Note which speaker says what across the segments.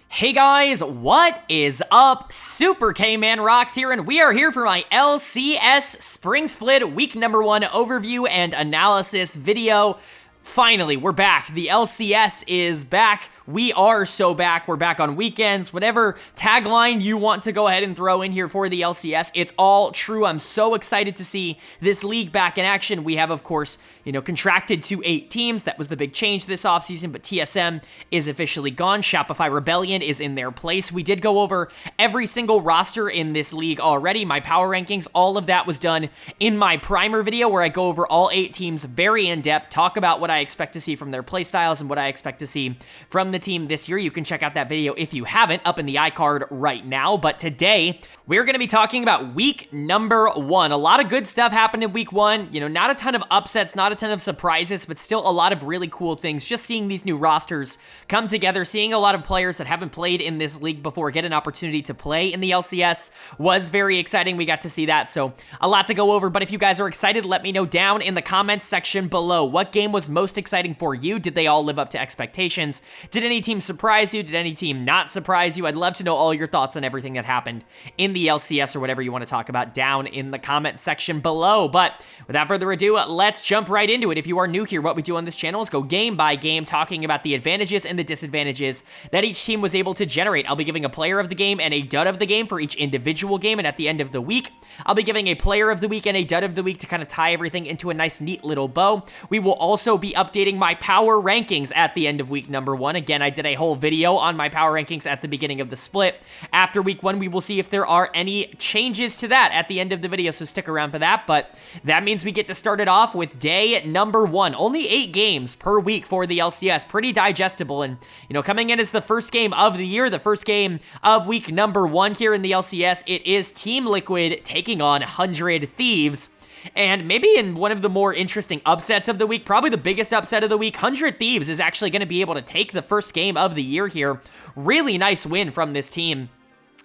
Speaker 1: Hey guys, what is up? Super K-Man Rocks here, and we are here for my LCS Spring Split Week number 1 overview and analysis video. Finally, we're back. The LCS is back. We are so back. We're back on weekends. Whatever tagline you want to go ahead and throw in here for the LCS, it's all true. I'm so excited to see this league back in action. We have, of course, contracted to 8 teams. That was the big change this offseason, but TSM is officially gone. Shopify Rebellion is in their place. We did go over every single roster in this league already. My power rankings, all of that was done in my primer video where I go over all 8 teams very in depth, talk about what I expect to see from their playstyles and what I expect to see from the team this year. You can check out that video if you haven't, up in the iCard right now. But today, we're going to be talking about week number 1. A lot of good stuff happened in week 1. Not a ton of upsets, not a ton of surprises, but still a lot of really cool things. Just seeing these new rosters come together, seeing a lot of players that haven't played in this league before get an opportunity to play in the LCS was very exciting. We got to see that, so a lot to go over. But if you guys are excited, let me know down in the comments section below. What game was most exciting for you? Did they all live up to expectations? Did any team surprise you? Did any team not surprise you? I'd love to know all your thoughts on everything that happened in the LCS or whatever you want to talk about down in the comment section below. But without further ado, let's jump right into it. If you are new here, what we do on this channel is go game by game, talking about the advantages and the disadvantages that each team was able to generate. I'll be giving a player of the game and a dud of the game for each individual game, and at the end of the week, I'll be giving a player of the week and a dud of the week to kind of tie everything into a nice, neat little bow. We will also be updating my power rankings at the end of week number 1. Again, I did a whole video on my power rankings at the beginning of the split. After week 1, we will see if there are any changes to that at the end of the video, so stick around for that. But that means we get to start it off with day number 1. Only 8 games per week for the LCS. Pretty digestible, and coming in as the first game of the year, the first game of week number 1 here in the LCS, it is Team Liquid taking on 100 Thieves. And maybe in one of the more interesting upsets of the week, probably the biggest upset of the week, 100 Thieves is actually going to be able to take the first game of the year here. Really nice win from this team.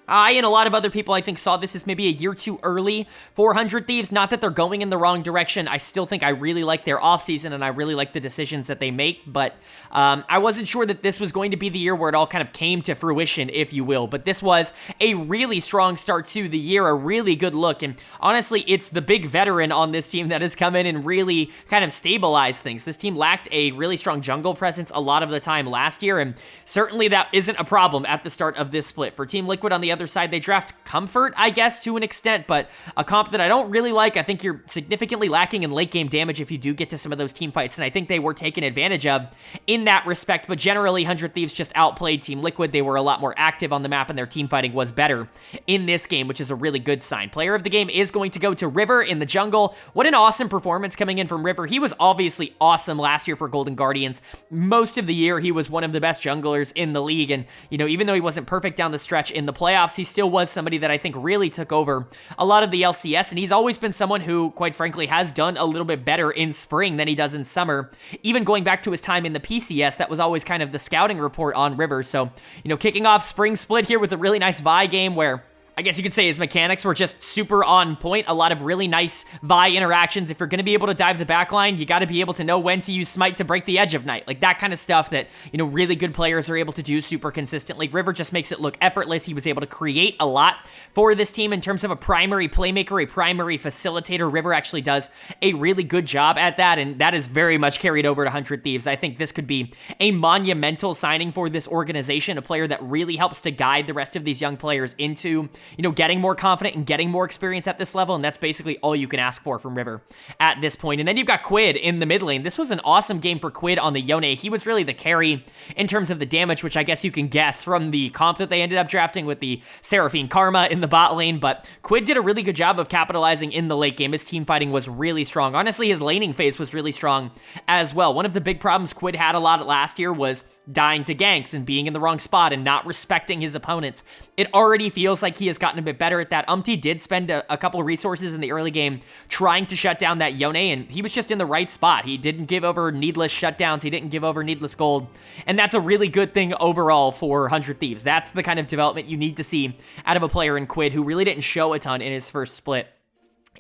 Speaker 1: I and a lot of other people, I think, saw this as maybe a year too early for 100 Thieves. Not that they're going in the wrong direction. I still think I really like their offseason, and I really like the decisions that they make, but I wasn't sure that this was going to be the year where it all kind of came to fruition, if you will. But this was a really strong start to the year, a really good look, and honestly, it's the big veteran on this team that has come in and really kind of stabilized things. This team lacked a really strong jungle presence a lot of the time last year, and certainly that isn't a problem at the start of this split. For Team Liquid, on the other side, they draft Comfort, I guess, to an extent, but a comp that I don't really like. I think you're significantly lacking in late game damage if you do get to some of those team fights, and I think they were taken advantage of in that respect. But generally, 100 Thieves just outplayed Team Liquid. They were a lot more active on the map, and their team fighting was better in this game, which is a really good sign. Player of the game is going to go to River in the jungle. What an awesome performance coming in from River. He was obviously awesome last year for Golden Guardians. Most of the year, he was one of the best junglers in the league, and even though he wasn't perfect down the stretch in the playoffs, he still was somebody that I think really took over a lot of the LCS, and he's always been someone who, quite frankly, has done a little bit better in spring than he does in summer. Even going back to his time in the PCS, that was always kind of the scouting report on River. So, kicking off spring split here with a really nice Vi game where I guess you could say his mechanics were just super on point. A lot of really nice Vi interactions. If you're going to be able to dive the backline, you got to be able to know when to use Smite to break the edge of Night. Like that kind of stuff that, really good players are able to do super consistently. River just makes it look effortless. He was able to create a lot for this team in terms of a primary playmaker, a primary facilitator. River actually does a really good job at that, and that is very much carried over to 100 Thieves. I think this could be a monumental signing for this organization, a player that really helps to guide the rest of these young players into getting more confident and getting more experience at this level, and that's basically all you can ask for from River at this point. And then you've got Quid in the mid lane. This was an awesome game for Quid on the Yone. He was really the carry in terms of the damage, which I guess you can guess from the comp that they ended up drafting with the Seraphine Karma in the bot lane, but Quid did a really good job of capitalizing in the late game. His team fighting was really strong. Honestly, his laning phase was really strong as well. One of the big problems Quid had a lot last year was dying to ganks and being in the wrong spot and not respecting his opponents. It already feels like he has gotten a bit better at that. did spend a couple resources in the early game trying to shut down that Yone, and he was just in the right spot. He didn't give over needless shutdowns. He didn't give over needless gold, and that's a really good thing overall for 100 Thieves. That's the kind of development you need to see out of a player in Quid who really didn't show a ton in his first split.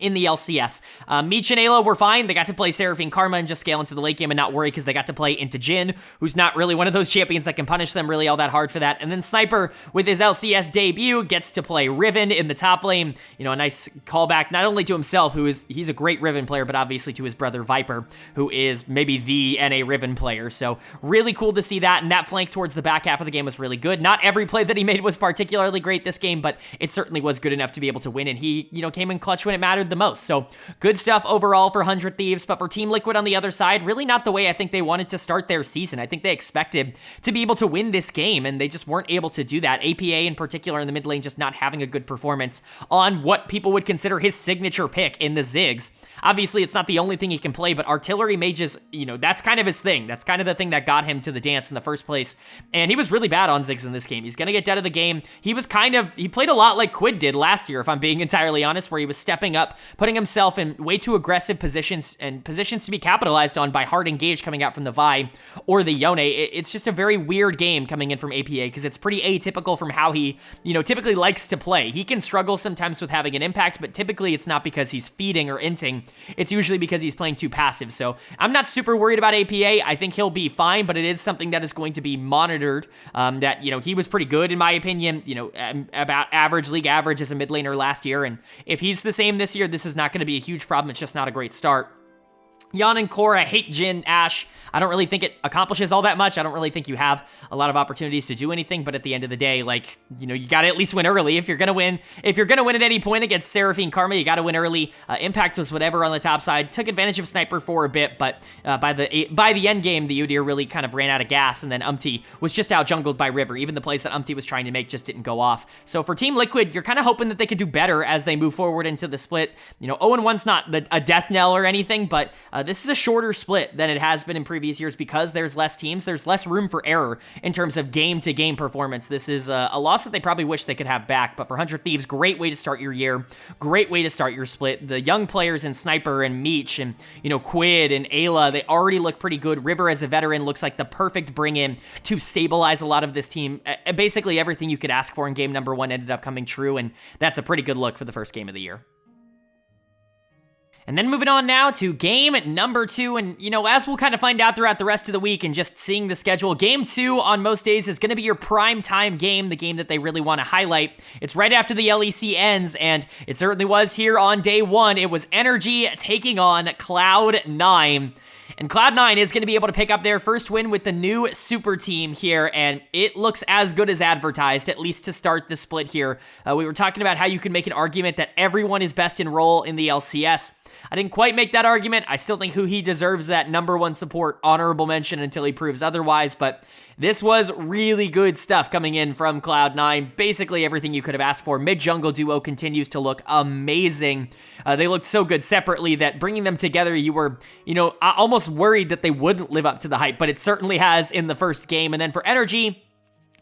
Speaker 1: in the LCS. Meech and Ayla were fine. They got to play Seraphine Karma and just scale into the late game and not worry because they got to play into Jhin, who's not really one of those champions that can punish them really all that hard for that. And then Sniper, with his LCS debut, gets to play Riven in the top lane. You know, a nice callback not only to himself, he's a great Riven player, but obviously to his brother Viper, who is maybe the NA Riven player. So really cool to see that. And that flank towards the back half of the game was really good. Not every play that he made was particularly great this game, but it certainly was good enough to be able to win. And he, you know, came in clutch when it mattered the most. So good stuff overall for 100 Thieves, but for Team Liquid on the other side, really not the way I think they wanted to start their season. I think they expected to be able to win this game, and they just weren't able to do that. APA in particular in the mid lane just not having a good performance on what people would consider his signature pick in the Ziggs. Obviously, it's not the only thing he can play, but artillery mages, you know, that's kind of his thing. That's kind of the thing that got him to the dance in the first place. And he was really bad on Ziggs in this game. He's going to get dead of the game. He played a lot like Quid did last year, if I'm being entirely honest, where he was stepping up, putting himself in way too aggressive positions and positions to be capitalized on by hard engage coming out from the Vi or the Yone. It's just a very weird game coming in from APA because it's pretty atypical from how he, you know, typically likes to play. He can struggle sometimes with having an impact, but typically it's not because he's feeding or inting. It's usually because he's playing too passive. So I'm not super worried about APA. I think he'll be fine, but it is something that is going to be monitored. That, you know, he was pretty good in my opinion, you know, about league average as a mid laner last year. And if he's the same this year, this is not going to be a huge problem. It's just not a great start. Yan and Korra hate Jhin, Ashe. I don't really think it accomplishes all that much. I don't really think you have a lot of opportunities to do anything, but at the end of the day, like, you know, you got to at least win early. If you're going to win at any point against Seraphine Karma, you got to win early. Impact was whatever on the top side. Took advantage of Sniper for a bit, but by the end game, the Udyr really kind of ran out of gas, and then Umti was just out jungled by River. Even the plays that Umti was trying to make just didn't go off. So for Team Liquid, you're kind of hoping that they could do better as they move forward into the split. You know, 0-1's not a death knell or anything, but this is a shorter split than it has been in previous years because there's less teams. There's less room for error in terms of game-to-game performance. This is a loss that they probably wish they could have back, but for 100 Thieves, great way to start your year. Great way to start your split. The young players in Sniper and Meech and, you know, Quid and Ayla, they already look pretty good. River as a veteran looks like the perfect bring-in to stabilize a lot of this team. Basically everything you could ask for in game number 1 ended up coming true, and that's a pretty good look for the first game of the year. And then moving on now to game number 2, and, you know, as we'll kind of find out throughout the rest of the week and just seeing the schedule, game 2 on most days is going to be your prime time game, the game that they really want to highlight. It's right after the LEC ends, and it certainly was here on day 1. It was Energy taking on Cloud9. And Cloud9 is going to be able to pick up their first win with the new super team here, and it looks as good as advertised, at least to start the split here. We were talking about how you could make an argument that everyone is best in role in the LCS. I didn't quite make that argument. I still think Huhi deserves that number 1 support honorable mention until he proves otherwise, but this was really good stuff coming in from Cloud9. Basically everything you could have asked for. Mid-jungle duo continues to look amazing. They looked so good separately that bringing them together, you were, you know, almost worried that they wouldn't live up to the hype, but it certainly has in the first game. And then for Energy,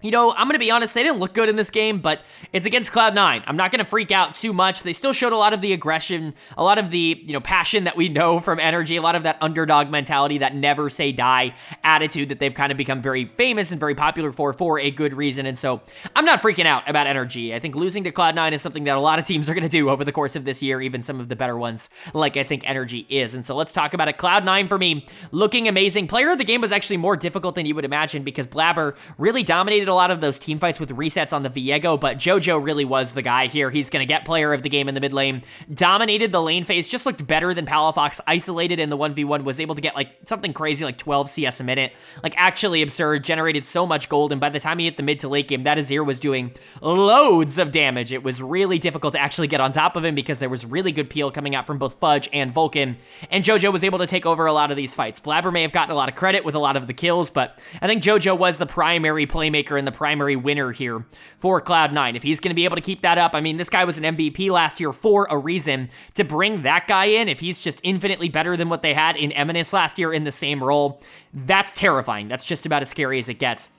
Speaker 1: you know, I'm going to be honest, they didn't look good in this game, but it's against Cloud9. I'm not going to freak out too much. They still showed a lot of the aggression, a lot of the, you know, passion that we know from Energy, a lot of that underdog mentality, that never say die attitude that they've kind of become very famous and very popular for a good reason. And so I'm not freaking out about Energy. I think losing to Cloud9 is something that a lot of teams are going to do over the course of this year, even some of the better ones, like I think Energy is. And so let's talk about it. Cloud9 for me, looking amazing. Player of the game was actually more difficult than you would imagine because Blabber really dominated a lot of those team fights with resets on the Viego, but Jojo really was the guy here. He's going to get player of the game in the mid lane. Dominated the lane phase, just looked better than Palafox. Isolated in the 1v1, was able to get like something crazy like 12 CS a minute. Like actually absurd, generated so much gold, and by the time he hit the mid to late game, that Azir was doing loads of damage. It was really difficult to actually get on top of him because there was really good peel coming out from both Fudge and Vulcan, and Jojo was able to take over a lot of these fights. Blabber may have gotten a lot of credit with a lot of the kills, but I think Jojo was the primary playmaker and the primary winner here for Cloud9. If he's going to be able to keep that up, I mean, this guy was an MVP last year for a reason. To bring that guy in, if he's just infinitely better than what they had in Eminence last year in the same role, that's terrifying. That's just about as scary as it gets.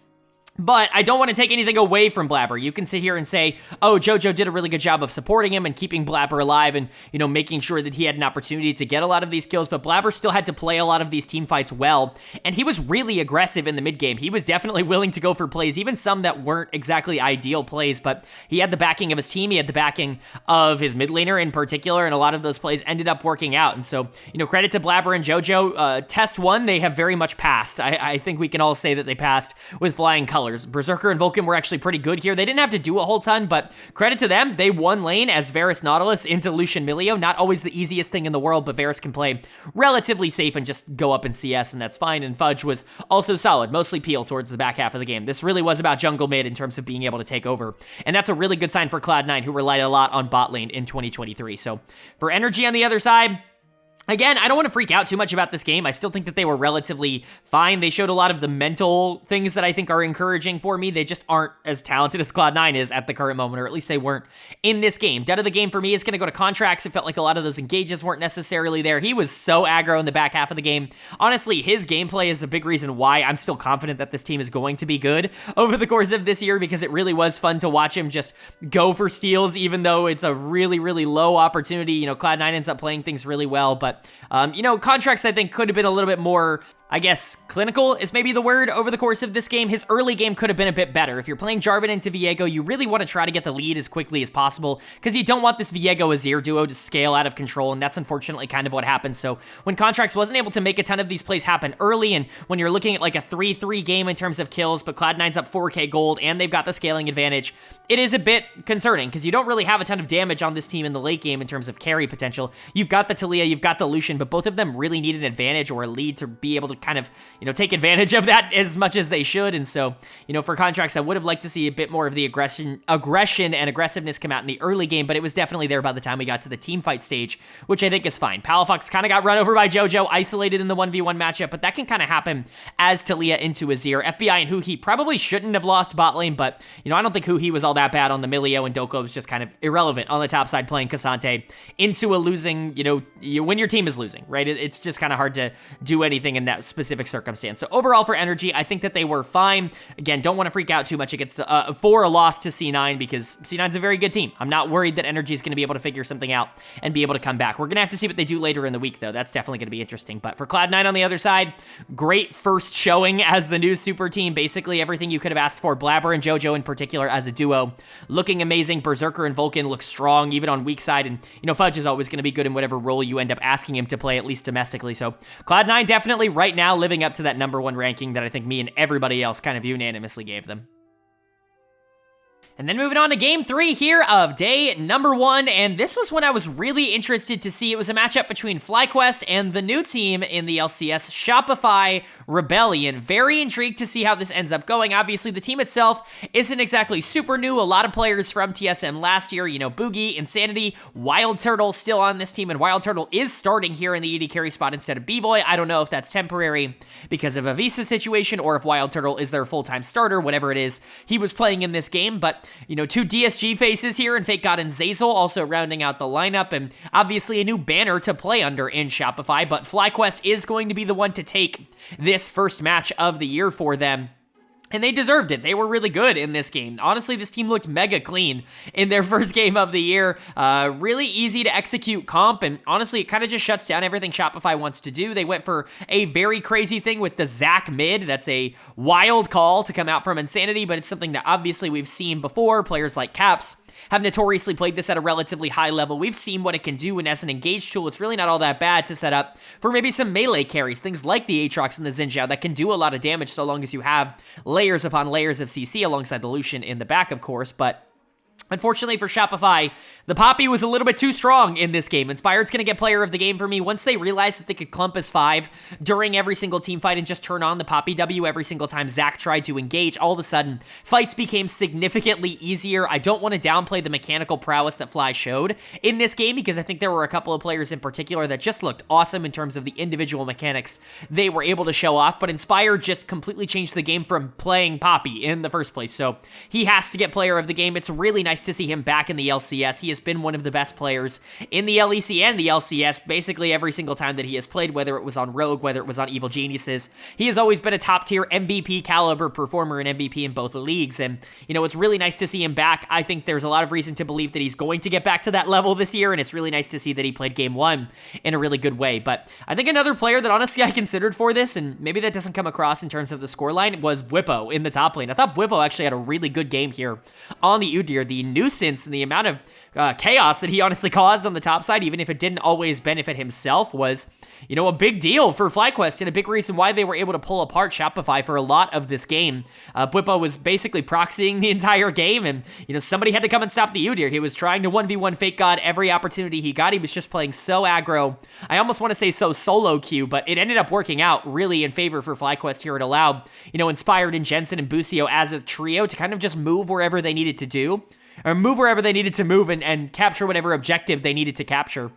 Speaker 1: But I don't want to take anything away from Blabber. You can sit here and say, oh, JoJo did a really good job of supporting him and keeping Blabber alive and, making sure that he had an opportunity to get a lot of these kills, but Blabber still had to play a lot of these team fights well, and he was really aggressive in the mid game. He was definitely willing to go for plays, even some that weren't exactly ideal plays, but he had the backing of his team, he had the backing of his mid laner in particular, and a lot of those plays ended up working out. And so, credit to Blabber and JoJo. Test 1, they have very much passed. I think we can all say that they passed with flying colors. Berserker and Vulcan were actually pretty good here. They didn't have to do a whole ton, but credit to them. They won lane as Varus Nautilus into Lucian Milio. Not always the easiest thing in the world, but Varus can play relatively safe and just go up in CS, and that's fine. And Fudge was also solid, mostly peel towards the back half of the game. This really was about jungle mid in terms of being able to take over, and that's a really good sign for Cloud9, who relied a lot on bot lane in 2023. So for Energy on the other side, again, I don't want to freak out too much about this game. I still think that they were relatively fine. They showed a lot of the mental things that I think are encouraging for me. They just aren't as talented as Cloud9 is at the current moment, or at least they weren't in this game. Dud of the game for me is going to go to Contracts. It felt like a lot of those engages weren't necessarily there. He was so aggro in the back half of the game. Honestly, his gameplay is a big reason why I'm still confident that this team is going to be good over the course of this year, because it really was fun to watch him just go for steals, even though it's a really, really low opportunity. Cloud9 ends up playing things really well, but Contracts, I think, could have been a little bit more, I guess, clinical is maybe the word over the course of this game. His early game could have been a bit better. If you're playing Jarvan into Viego, you really want to try to get the lead as quickly as possible, because you don't want this Viego-Azir duo to scale out of control, and that's unfortunately kind of what happened. So when Contracts wasn't able to make a ton of these plays happen early, and when you're looking at like a 3-3 game in terms of kills, but Cloud9's up 4k gold, and they've got the scaling advantage, it is a bit concerning, because you don't really have a ton of damage on this team in the late game in terms of carry potential. You've got the Taliyah, you've got the Lucian, but both of them really need an advantage or a lead to be able to kind of, take advantage of that as much as they should. And so, for Contracts, I would have liked to see a bit more of the aggression and aggressiveness come out in the early game, but it was definitely there by the time we got to the team fight stage, which I think is fine. Palafox kind of got run over by JoJo, isolated in the 1v1 matchup, but that can kind of happen as Taliyah into Azir. FBI and Huhi probably shouldn't have lost bot lane, but, I don't think Huhi was all that bad on the Milio, and Doko was just kind of irrelevant on the top side playing Cassante into a losing, when your team is losing, right? It's just kind of hard to do anything in that specific circumstance. So overall for Energy, I think that they were fine. Again, don't want to freak out too much against for a loss to C9, because C9's a very good team. I'm not worried that Energy is going to be able to figure something out and be able to come back. We're going to have to see what they do later in the week, though. That's definitely going to be interesting. But for Cloud9 on the other side, great first showing as the new super team. Basically everything you could have asked for. Blabber and JoJo in particular as a duo, looking amazing. Berserker and Vulcan look strong, even on weak side. And, Fudge is always going to be good in whatever role you end up asking him to play, at least domestically. So Cloud9 definitely right now living up to that #1 ranking that I think me and everybody else kind of unanimously gave them. And then moving on to game 3 here of day number 1, and this was when I was really interested to see. It was a matchup between FlyQuest and the new team in the LCS, Shopify Rebellion. Very intrigued to see how this ends up going. Obviously, the team itself isn't exactly super new. A lot of players from TSM last year, Boogie, Insanity, Wild Turtle still on this team, and Wild Turtle is starting here in the AD carry spot instead of B-Boy. I don't know if that's temporary because of a visa situation, or if Wild Turtle is their full-time starter, whatever it is he was playing in this game, but 2 DSG faces here, and Fake God and Zazel also rounding out the lineup, and obviously a new banner to play under in Shopify, but FlyQuest is going to be the one to take this first match of the year for them. And they deserved it. They were really good in this game. Honestly, this team looked mega clean in their first game of the year. Really easy to execute comp, and honestly, it kind of just shuts down everything Shopify wants to do. They went for a very crazy thing with the Zac mid. That's a wild call to come out from Insanity, but it's something that obviously we've seen before. Players like Caps have notoriously played this at a relatively high level. We've seen what it can do, and as an engage tool, it's really not all that bad to set up for maybe some melee carries, things like the Aatrox and the Xin Zhao that can do a lot of damage so long as you have layers upon layers of CC alongside the Lucian in the back, of course, but unfortunately for Shopify, the Poppy was a little bit too strong in this game. Inspired's going to get player of the game for me. Once they realized that they could clump as 5 during every single team fight and just turn on the Poppy W every single time Zac tried to engage, all of a sudden, fights became significantly easier. I don't want to downplay the mechanical prowess that Fly showed in this game, because I think there were a couple of players in particular that just looked awesome in terms of the individual mechanics they were able to show off, but Inspired just completely changed the game from playing Poppy in the first place. So he has to get player of the game. It's really nice nice to see him back in the LCS. He has been one of the best players in the LEC and the LCS basically every single time that he has played, whether it was on Rogue, whether it was on Evil Geniuses. He has always been a top-tier MVP caliber performer and MVP in both leagues, and, you know, it's really nice to see him back. I think there's a lot of reason to believe that he's going to get back to that level this year, and it's really nice to see that he played Game 1 in a really good way. But I think another player that honestly I considered for this, and maybe that doesn't come across in terms of the scoreline, was Bwipo in the top lane. I thought Bwipo actually had a really good game here on the Udyr. The nuisance and the amount of chaos that he honestly caused on the top side, even if it didn't always benefit himself, was, you know, a big deal for FlyQuest and a big reason why they were able to pull apart Shopify for a lot of this game. Bwipo was basically proxying the entire game, and, you know, somebody had to come and stop the Udyr. He was trying to 1v1 Fake God every opportunity he got. He was just playing so aggro. I almost want to say so solo queue, but it ended up working out really in favor for FlyQuest here. It allowed, you know, Inspired and Jensen and Busio as a trio to kind of just move wherever they needed to do, or move wherever they needed to move and capture whatever objective they needed to capture.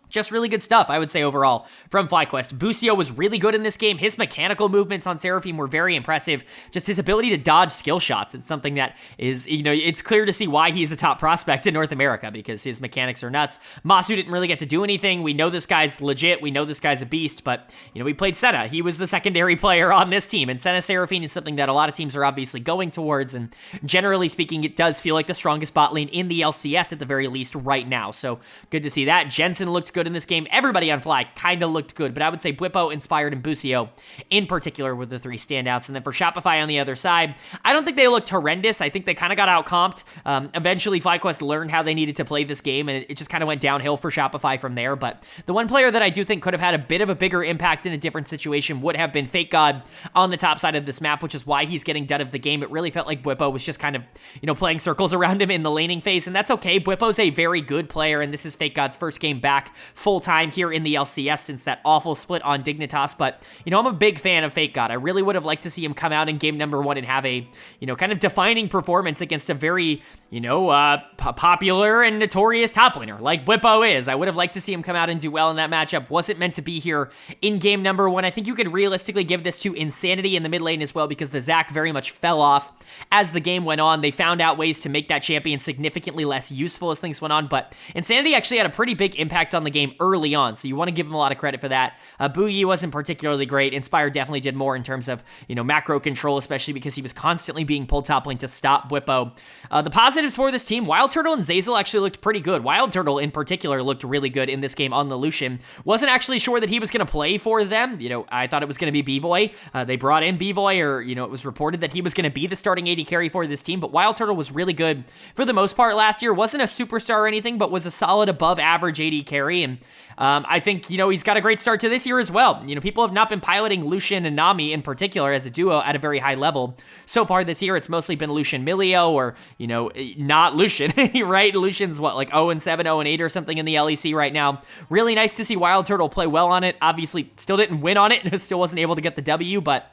Speaker 1: Just really good stuff, I would say, overall, from FlyQuest. Busio was really good in this game. His mechanical movements on Seraphine were very impressive. Just his ability to dodge skill shots. It's something that is, you know, it's clear to see why he's a top prospect in North America, because his mechanics are nuts. Masu didn't really get to do anything. We know this guy's legit. We know this guy's a beast, but, you know, we played Senna. He was the secondary player on this team, and Senna Seraphine is something that a lot of teams are obviously going towards, and generally speaking, it does feel like the strongest bot lane in the LCS at the very least right now, so good to see that. Jensen looked good in this game. Everybody on Fly kind of looked good, but I would say Bwipo, Inspired, and Busio in particular were the three standouts. And then for Shopify on the other side, I don't think they looked horrendous. I think they kind of got out-comped. Eventually, FlyQuest learned how they needed to play this game, and it just kind of went downhill for Shopify from there. But the one player that I do think could have had a bit of a bigger impact in a different situation would have been Fake God on the top side of this map, which is why he's getting done of the game. It really felt like Bwipo was just kind of, you know, playing circles around him in the laning phase, and that's okay. Bwipo's a very good player, and this is Fake God's first game back full-time here in the LCS since that awful split on Dignitas. But, you know, I'm a big fan of Fake God. I really would have liked to see him come out in game number 1 and have a, you know, kind of defining performance against a very, you know, popular and notorious top laner like Bwipo is. I would have liked to see him come out and do well in that matchup. Wasn't meant to be here in game number 1. I think you could realistically give this to Insanity in the mid lane as well, because the Zac very much fell off as the game went on. They found out ways to make that champion significantly less useful as things went on, but Insanity actually had a pretty big impact on the game early on, so you want to give him a lot of credit for that. Boogie wasn't particularly great. Inspired definitely did more in terms of, you know, macro control, especially because he was constantly being pulled top lane to stop Bwipo. The positives for this team, Wild Turtle and Zeyzal actually looked pretty good. Wild Turtle in particular looked really good in this game on the Lucian. Wasn't actually sure that he was going to play for them. You know, I thought it was going to be B-Boy. They brought in B-Boy, or, you know, it was reported that he was going to be the starting AD carry for this team, but Wild Turtle was really good for the most part last year. Wasn't a superstar or anything, but was a solid above average AD carry, and I think, you know, he's got a great start to this year as well. You know, people have not been piloting Lucian and Nami in particular as a duo at a very high level. So far this year, it's mostly been Lucian Milio, or, you know, not Lucian, right? Lucian's what, like 0-7, 0-8 or something in the LEC right now. Really nice to see Wild Turtle play well on it. Obviously, still didn't win on it. Still wasn't able to get the W, but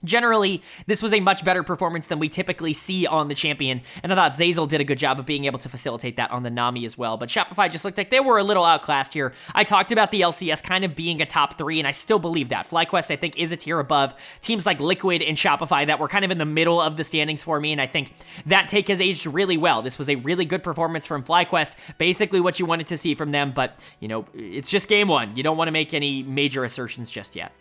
Speaker 1: generally, this was a much better performance than we typically see on the champion, and I thought Zeyzal did a good job of being able to facilitate that on the Nami as well. But Shopify just looked like they were a little outclassed here. I talked about the LCS kind of being a top 3, and I still believe that. FlyQuest, I think, is a tier above teams like Liquid and Shopify that were kind of in the middle of the standings for me, and I think that take has aged really well. This was a really good performance from FlyQuest, basically what you wanted to see from them, but, you know, it's just game 1. You don't want to make any major assertions just yet.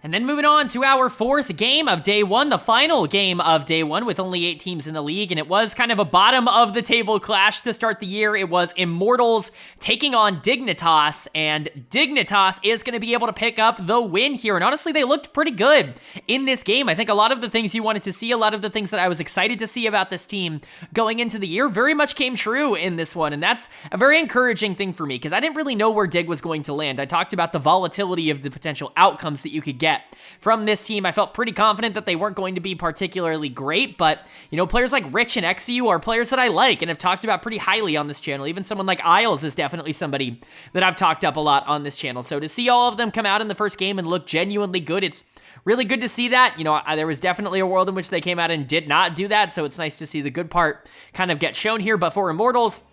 Speaker 1: And then moving on to our 4th game of day 1, the final game of day 1 with only 8 teams in the league, and it was kind of a bottom of the table clash to start the year. It was Immortals taking on Dignitas, and Dignitas is going to be able to pick up the win here, and honestly, they looked pretty good in this game. I think a lot of the things you wanted to see, a lot of the things that I was excited to see about this team going into the year very much came true in this one, and that's a very encouraging thing for me, because I didn't really know where Dig was going to land. I talked about the volatility of the potential outcomes that you could get from this team. I felt pretty confident that they weren't going to be particularly great, but, you know, players like Rich and XU are players that I like and have talked about pretty highly on this channel. Even someone like Isles is definitely somebody that I've talked up a lot on this channel. So to see all of them come out in the first game and look genuinely good, it's really good to see that. You know, there was definitely a world in which they came out and did not do that, so it's nice to see the good part kind of get shown here. But for Immortals,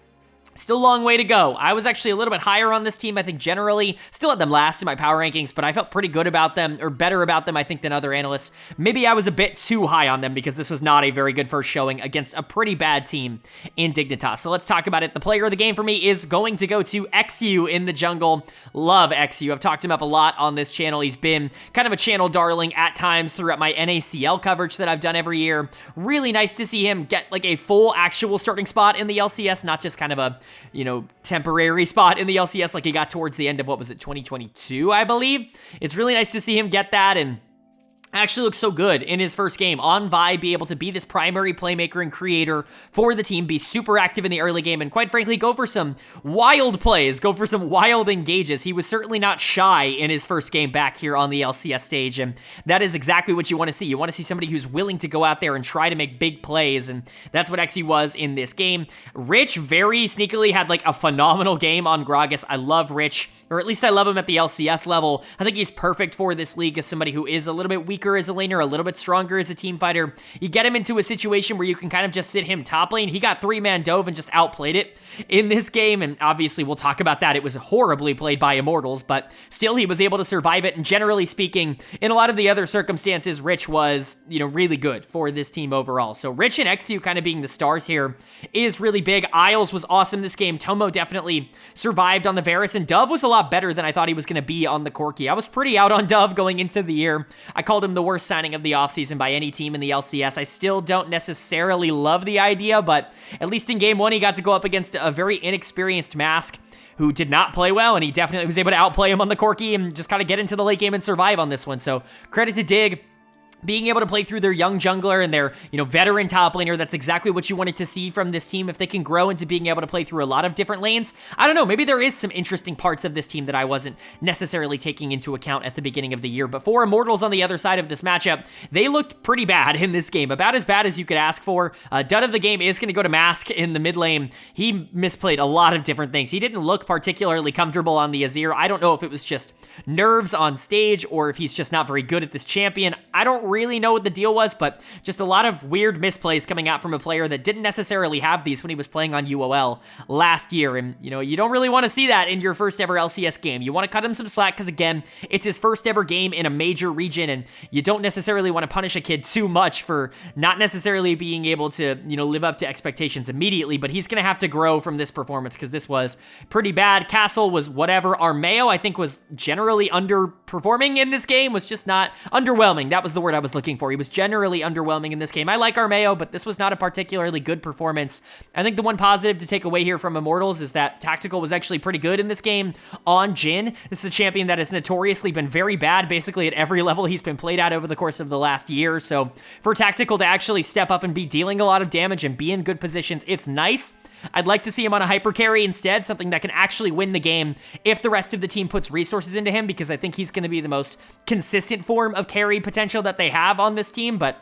Speaker 1: Still a long way to go. I was actually a little bit higher on this team. I think generally still had them last in my power rankings, but I felt pretty good about them, or better about them, I think, than other analysts. Maybe I was a bit too high on them because this was not a very good first showing against a pretty bad team in Dignitas. So let's talk about it. The player of the game for me is going to go to XU in the jungle. Love XU. I've talked him up a lot on this channel. He's been kind of a channel darling at times throughout my NACL coverage that I've done every year. Really nice to see him get like a full actual starting spot in the LCS, not just kind of a temporary spot in the LCS like he got towards the end of, 2022, I believe. It's really nice to see him get that, and actually looks so good in his first game on Vi, be able to be this primary playmaker and creator for the team, be super active in the early game, and quite frankly, go for some wild plays, go for some wild engages. He was certainly not shy in his first game back here on the LCS stage, and that is exactly what you want to see. You want to see somebody who's willing to go out there and try to make big plays, and that's what XE was in this game. Rich very sneakily had like a phenomenal game on Gragas. I love Rich, or at least I love him at the LCS level. I think he's perfect for this league as somebody who is a little bit weaker as a laner, a little bit stronger as a team fighter. You get him into a situation where you can kind of just sit him top lane. He got 3-man dove and just outplayed it in this game, and obviously we'll talk about that. It was horribly played by Immortals, but still he was able to survive it, and generally speaking, in a lot of the other circumstances, Rich was, really good for this team overall. So Rich and XU kind of being the stars here is really big. Isles was awesome this game. Tomo definitely survived on the Varus, and Dove was a lot better than I thought he was going to be on the Corki. I was pretty out on Dove going into the year. I called him the worst signing of the offseason by any team in the LCS. I still don't necessarily love the idea, but at least in game one, he got to go up against a very inexperienced Mask who did not play well, and he definitely was able to outplay him on the Corki and just kind of get into the late game and survive on this one. So credit to Dig, being able to play through their young jungler and their, veteran top laner. That's exactly what you wanted to see from this team. If they can grow into being able to play through a lot of different lanes, I don't know, maybe there is some interesting parts of this team that I wasn't necessarily taking into account at the beginning of the year. But for Immortals on the other side of this matchup, they looked pretty bad in this game, about as bad as you could ask for. Dud of the game is going to go to Mask in the mid lane. He misplayed a lot of different things. He didn't look particularly comfortable on the Azir. I don't know if it was just nerves on stage or if he's just not very good at this champion. I don't really know what the deal was, but just a lot of weird misplays coming out from a player that didn't necessarily have these when he was playing on UOL last year. And, you don't really want to see that in your first ever LCS game. You want to cut him some slack because, again, it's his first ever game in a major region, and you don't necessarily want to punish a kid too much for not necessarily being able to, live up to expectations immediately, but he's going to have to grow from this performance because this was pretty bad. Castle was whatever. Armeo, I think, was generally underperforming in this game, was just not underwhelming. That was the word I was looking for. He was generally underwhelming in this game. I like Armeo, but this was not a particularly good performance. I think the one positive to take away here from Immortals is that Tactical was actually pretty good in this game on Jhin. This is a champion that has notoriously been very bad basically at every level he's been played at over the course of the last year. So for Tactical to actually step up and be dealing a lot of damage and be in good positions, it's nice. I'd like to see him on a hyper carry instead, something that can actually win the game if the rest of the team puts resources into him, because I think he's going to be the most consistent form of carry potential that they have on this team. But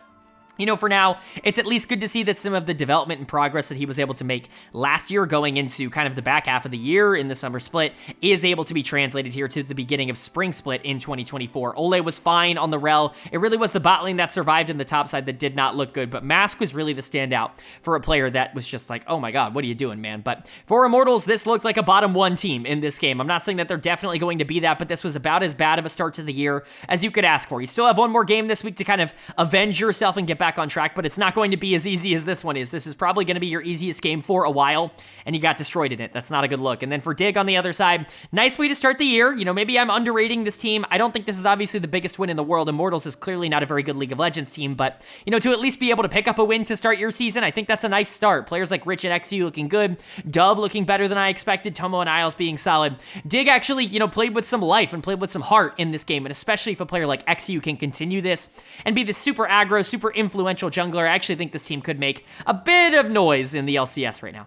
Speaker 1: for now, it's at least good to see that some of the development and progress that he was able to make last year going into kind of the back half of the year in the summer split is able to be translated here to the beginning of spring split in 2024. Ole was fine on the Rel. It really was the bot lane that survived in the top side that did not look good, but Mask was really the standout for a player that was just like, oh my god, what are you doing, man? But for Immortals, this looked like a bottom one team in this game. I'm not saying that they're definitely going to be that, but this was about as bad of a start to the year as you could ask for. You still have one more game this week to kind of avenge yourself and get back on track, but it's not going to be as easy as this one is. This is probably going to be your easiest game for a while, and you got destroyed in it. That's not a good look. And then for Dig on the other side, nice way to start the year. Maybe I'm underrating this team. I don't think this is obviously the biggest win in the world. Immortals is clearly not a very good League of Legends team, but, to at least be able to pick up a win to start your season, I think that's a nice start. Players like Rich and XU looking good, Dove looking better than I expected, Tomo and Isles being solid. Dig actually, played with some life and played with some heart in this game, and especially if a player like XU can continue this and be this super aggro, super influential jungler, I actually think this team could make a bit of noise in the LCS right now.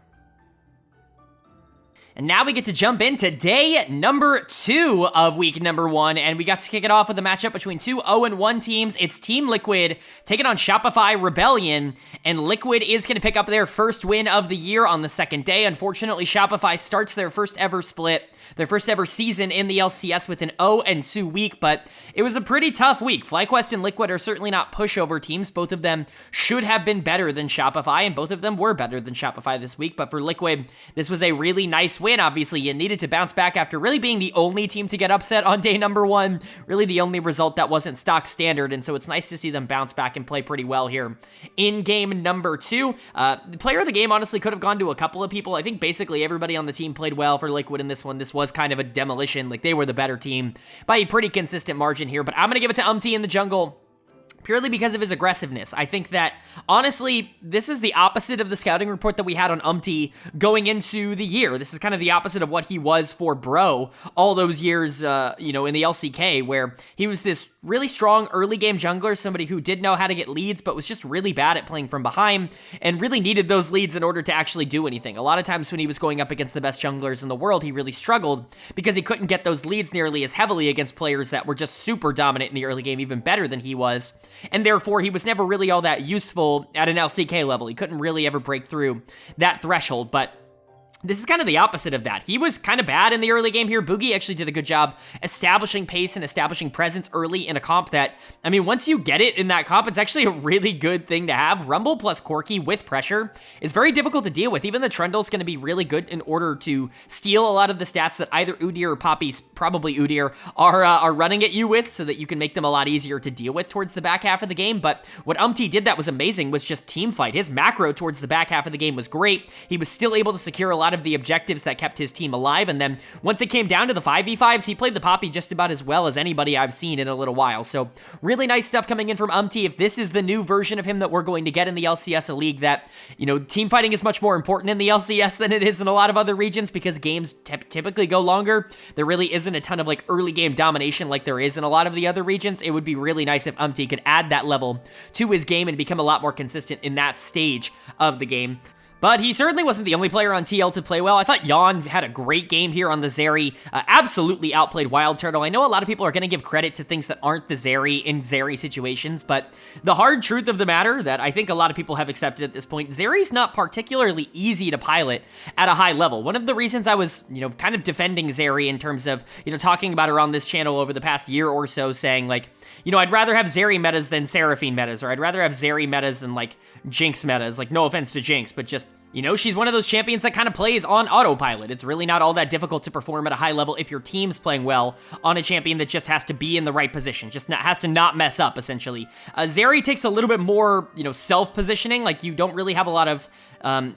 Speaker 1: And now we get to jump into day number 2 of week number 1, and we got to kick it off with a matchup between two 0-1 teams. It's Team Liquid taking on Shopify Rebellion, and Liquid is going to pick up their first win of the year on the second day. Unfortunately, Shopify starts their first ever split, their first ever season in the LCS with an 0-2 week, but it was a pretty tough week. FlyQuest and Liquid are certainly not pushover teams. Both of them should have been better than Shopify, and both of them were better than Shopify this week, but for Liquid, this was a really nice win. Obviously, you needed to bounce back after really being the only team to get upset on day number 1, really the only result that wasn't stock standard, and so it's nice to see them bounce back and play pretty well here in game number 2. The player of the game honestly could have gone to a couple of people. I think basically everybody on the team played well for Liquid in this one. This was kind of a demolition, like they were the better team by a pretty consistent margin here, but I'm going to give it to Umti in the jungle, purely because of his aggressiveness. I think that, honestly, this is the opposite of the scouting report that we had on Umti going into the year. This is kind of the opposite of what he was for Bro all those years, in the LCK, where he was this really strong early game jungler, somebody who did know how to get leads, but was just really bad at playing from behind, and really needed those leads in order to actually do anything. A lot of times when he was going up against the best junglers in the world, he really struggled because he couldn't get those leads nearly as heavily against players that were just super dominant in the early game, even better than he was. And therefore, he was never really all that useful at an LCK level. He couldn't really ever break through that threshold, but this is kind of the opposite of that. He was kind of bad in the early game here. Boogie actually did a good job establishing pace and establishing presence early in a comp that, I mean, once you get it in that comp, it's actually a really good thing to have. Rumble plus Corki with pressure is very difficult to deal with. Even the Trundle's going to be really good in order to steal a lot of the stats that either Udyr or Poppy, probably Udyr, are running at you with, so that you can make them a lot easier to deal with towards the back half of the game. But what Umti did that was amazing was just team fight. His macro towards the back half of the game was great. He was still able to secure a lot of the objectives that kept his team alive, and then once it came down to the 5v5s, he played the Poppy just about as well as anybody I've seen in a little while. So really nice stuff coming in from Umti. If this is the new version of him that we're going to get in the LCS, a league that, team fighting is much more important in the LCS than it is in a lot of other regions because games typically go longer. There really isn't a ton of early game domination like there is in a lot of the other regions. It would be really nice if Umti could add that level to his game and become a lot more consistent in that stage of the game. But he certainly wasn't the only player on TL to play well. I thought Jan had a great game here on the Zeri. Absolutely outplayed Wild Turtle. I know a lot of people are going to give credit to things that aren't the Zeri in Zeri situations, but the hard truth of the matter that I think a lot of people have accepted at this point, Zeri's not particularly easy to pilot at a high level. One of the reasons I was, kind of defending Zeri in terms of, talking about her on this channel over the past year or so, saying I'd rather have Zeri metas than Seraphine metas, or I'd rather have Zeri metas than Jinx metas. No offense to Jinx, but just, she's one of those champions that kind of plays on autopilot. It's really not all that difficult to perform at a high level if your team's playing well on a champion that just has to be in the right position, has to not mess up, essentially. Zeri takes a little bit more, self-positioning. You don't really have a lot of